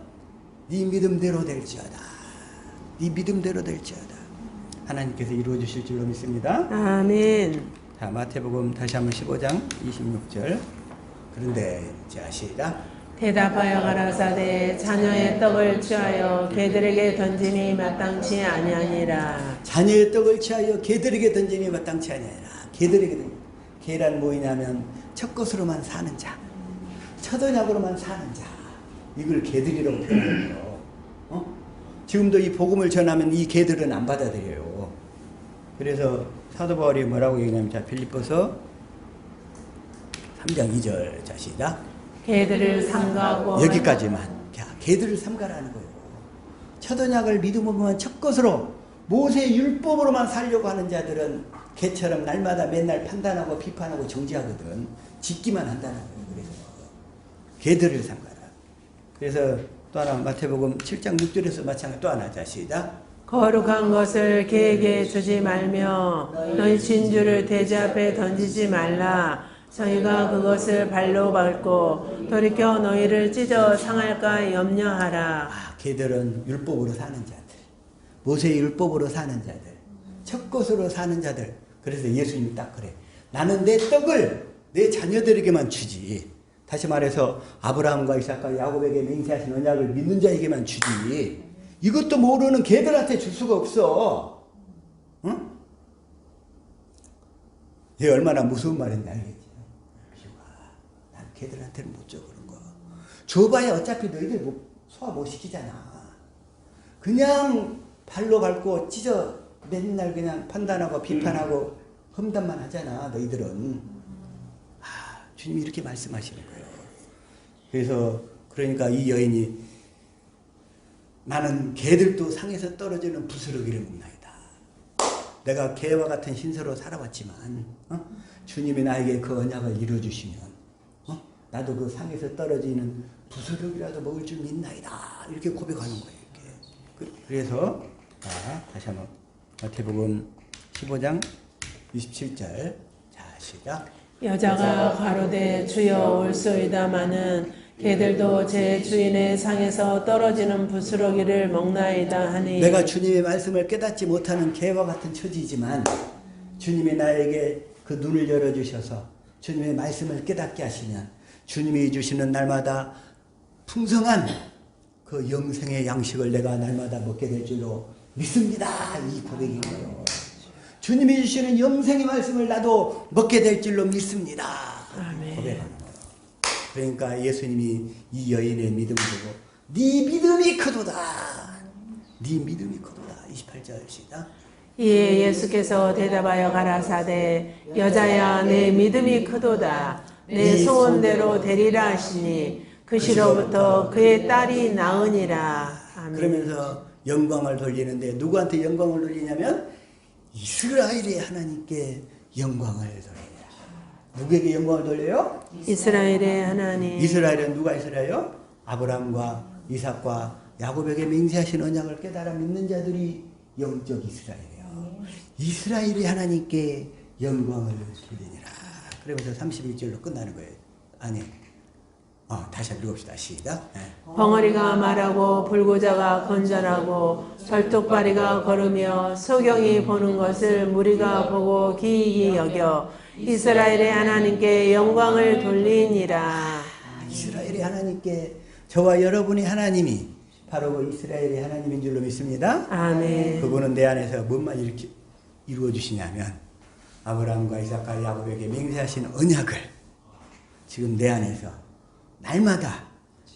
네 믿음대로 될지어다. 네 믿음대로 될지어다. 하나님께서 이루어 주실 줄로 믿습니다. 아멘. 자, 마태복음 다시 한번 15장 26절. 그런데 자, 시작. 대답하여 가라사대 자녀의 떡을 취하여 개들에게 던짐이 마땅치 아니하니라. 자녀의 떡을 취하여 개들에게 던짐이 마땅치 아니하니라. 개들에게 던짐. 개란 뭐냐면 첫 것으로만 사는 자, 첫 언약으로만 사는 자, 이걸 개들이라고 표현해요. 지금도 이 복음을 전하면 이 개들은 안 받아들여요. 그래서 사도 바울이 뭐라고 얘기하냐면, 자, 빌립보서 3장 2절. 자, 시작. 개들을 삼가고. 여기까지만. 자, 개들을 삼가라는 거예요. 첫 언약을 믿음으로만 첫 것으로 모세의 율법으로만 살려고 하는 자들은 개처럼 날마다 맨날 판단하고 비판하고 정지하거든. 짓기만 한다는 거예요. 그래서 개들을 삼가라. 그래서 또 하나 마태복음 7장 6절에서 마찬가지 또 하나. 자, 시작. 거룩한 것을 개에게 주지 말며 너희 진주를 돼지 앞에 던지지 말라. 저희가 그것을 발로 밟고 돌이켜 너희를 찢어 상할까 염려하라. 개들은 율법으로 사는 자들, 모세의 율법으로 사는 자들, 첫 것으로 사는 자들. 그래서 예수님이 딱 그래. 나는 내 떡을 내 자녀들에게만 주지. 다시 말해서 아브라함과 이삭과 야곱에게 맹세하신 언약을 믿는 자에게만 주지. 이것도 모르는 걔들한테 줄 수가 없어. 응? 이게 얼마나 무서운 말인지 알겠지? 난 걔들한테는 못 줘 그런 거. 줘봐야 어차피 너희들 소화 못 시키잖아. 그냥 발로 밟고 찢어 맨날 그냥 판단하고 비판하고 험담만 하잖아. 너희들은. 주님이 이렇게 말씀하시는 거예요. 그래서 그러니까 이 여인이 나는 개들도 상에서 떨어지는 부스러기를 먹나이다. 내가 개와 같은 신세로 살아왔지만 주님이 나에게 그 언약을 이루어주시면 나도 그 상에서 떨어지는 부스러기라도 먹을 줄 믿나이다. 이렇게 고백하는 거예요. 이렇게. 그래서 다시 한번 마태복음 15장 27절 자 시작. 여자가 가로되 주여 올소이다마는 개들도 제 주인의 상에서 떨어지는 부스러기를 먹나이다 하니 내가 주님의 말씀을 깨닫지 못하는 개와 같은 처지지만 주님이 나에게 그 눈을 열어주셔서 주님의 말씀을 깨닫게 하시면 주님이 주시는 날마다 풍성한 그 영생의 양식을 내가 날마다 먹게 될 줄로 믿습니다. 이 고백인 거예요. 주님이 주시는 영생의 말씀을 나도 먹게 될 줄로 믿습니다. 아멘. 고백하는 거예요. 그러니까 예수님이 이 여인의 믿음을 보고 네 믿음이 크도다. 네 믿음이 크도다. 28절 시작. 이에 예수께서 대답하여 가라사대 여자야 내 믿음이 크도다. 내 소원대로 되리라 하시니 그 시로부터 그의 딸이 나으니라. 아멘. 그러면서 영광을 돌리는데 누구한테 영광을 돌리냐면 이스라엘의 하나님께 영광을 돌리라. 누구에게 영광을 돌려요? 이스라엘의 하나님. 이스라엘은 누가 이스라엘이요? 아브라함과 이삭과 야곱에게 맹세하신 언약을 깨달아 믿는 자들이 영적 이스라엘이에요. 이스라엘의 하나님께 영광을 돌리니라. 그러면서 31절로 끝나는 거예요. 아니, 다시 한번 읽읍시다. 시작. 네. 벙어리가 말하고 불구자가 건전하고 절뚝발이가 걸으며 소경이 보는 것을 무리가 보고 기이히 여겨 이스라엘의 하나님께 영광을 돌리니라. 이스라엘의 하나님께 저와 여러분의 하나님이 바로 그 이스라엘의 하나님인 줄로 믿습니다. 아멘. 그분은 내 안에서 뭔만 이렇게 이루어 주시냐면 아브라함과 이삭과 야곱에게 맹세하신 언약을 지금 내 안에서 날마다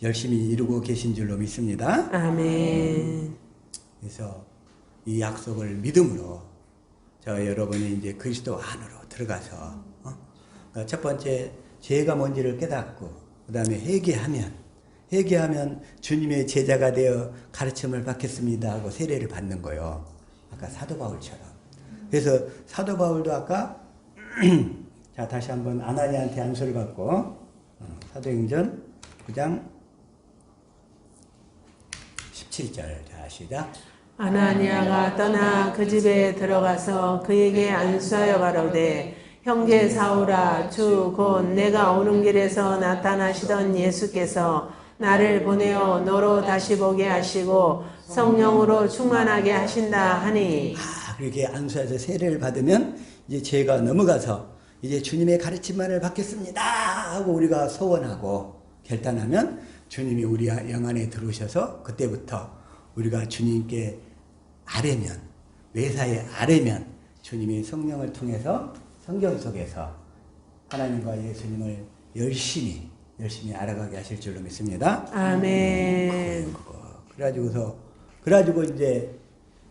열심히 이루고 계신 줄로 믿습니다. 아멘. 그래서 이 약속을 믿음으로 저 여러분이 이제 그리스도 안으로 들어가서 그러니까 첫 번째 죄가 뭔지를 깨닫고 그 다음에 회개하면 주님의 제자가 되어 가르침을 받겠습니다 하고 세례를 받는 거예요. 아까 사도 바울처럼. 그래서 사도 바울도 아까 자 다시 한번 아나니아한테 안수를 받고 사도행전 9장 17절 자 시작. 아나니아가 떠나 그 집에 들어가서 그에게 안수하여 가로되 형제 사울아 주 곧 내가 오는 길에서 나타나시던 예수께서 나를 보내어 너로 다시 보게 하시고 성령으로 충만하게 하신다 하니 그렇게 안수해서 세례를 받으면 이제 죄가 넘어가서 이제 주님의 가르침만을 받겠습니다 하고 우리가 소원하고 결단하면 주님이 우리 영 안에 들어오셔서 그때부터 우리가 주님께 아뢰면 외사에 아뢰면 주님이 성령을 통해서 성경 속에서 하나님과 예수님을 열심히 알아가게 하실 줄로 믿습니다. 아멘. 그래가지고 이제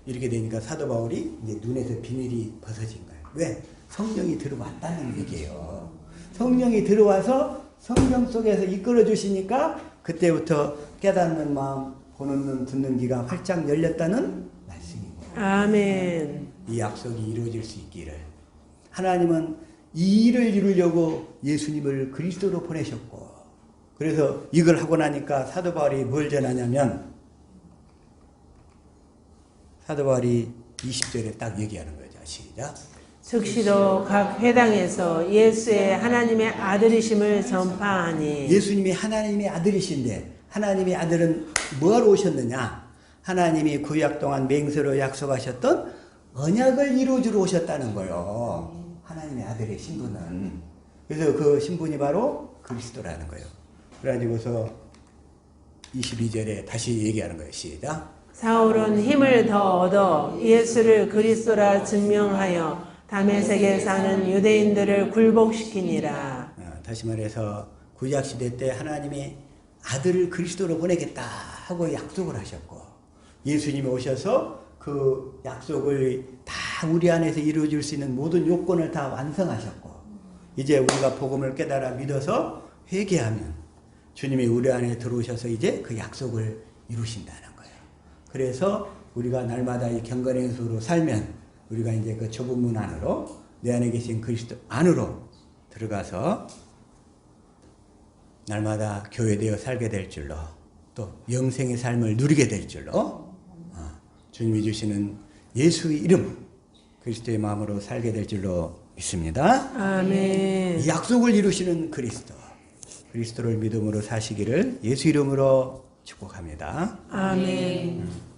이렇게 되니까 사도 바울이 이제 눈에서 비밀이 벗어진 거예요. 왜? 성령이 들어왔다는 얘기예요. 성령이 들어와서 성경 속에서 이끌어 주시니까 그때부터 깨닫는 마음, 보는 눈, 듣는 귀가 활짝 열렸다는 말씀입니다. 아멘. 이 약속이 이루어질 수 있기를. 하나님은 이 일을 이루려고 예수님을 그리스도로 보내셨고 그래서 이걸 하고 나니까 사도 바울이 뭘 전하냐면 사도 바울이 20절에 딱 얘기하는 거죠. 시작. 즉시로 각 회당에서 예수의 하나님의 아들이심을 전파하니 예수님이 하나님의 아들이신데 하나님의 아들은 뭐하러 오셨느냐? 하나님이 구약 동안 맹세로 약속하셨던 언약을 이루어주러 오셨다는 거예요. 하나님의 아들의 신분은. 그래서 그 신분이 바로 그리스도라는 거예요. 그래가지고서 22절에 다시 얘기하는 거예요. 시작. 사울은 힘을 더 얻어 예수를 그리스도라 증명하여 다메섹에 사는 유대인들을 굴복시키니라. 다시 말해서 구약시대 때 하나님이 아들을 그리스도로 보내겠다 하고 약속을 하셨고 예수님이 오셔서 그 약속을 다 우리 안에서 이루어질 수 있는 모든 요건을 다 완성하셨고 이제 우리가 복음을 깨달아 믿어서 회개하면 주님이 우리 안에 들어오셔서 이제 그 약속을 이루신다는 거예요. 그래서 우리가 날마다 이 경건행수로 살면 우리가 이제 그 좁은 문 안으로 내 안에 계신 그리스도 안으로 들어가서 날마다 교회되어 살게 될 줄로 또 영생의 삶을 누리게 될 줄로 주님이 주시는 예수의 이름 그리스도의 마음으로 살게 될 줄로 믿습니다. 아멘. 이 약속을 이루시는 그리스도를 믿음으로 사시기를 예수 이름으로 축복합니다. 아멘.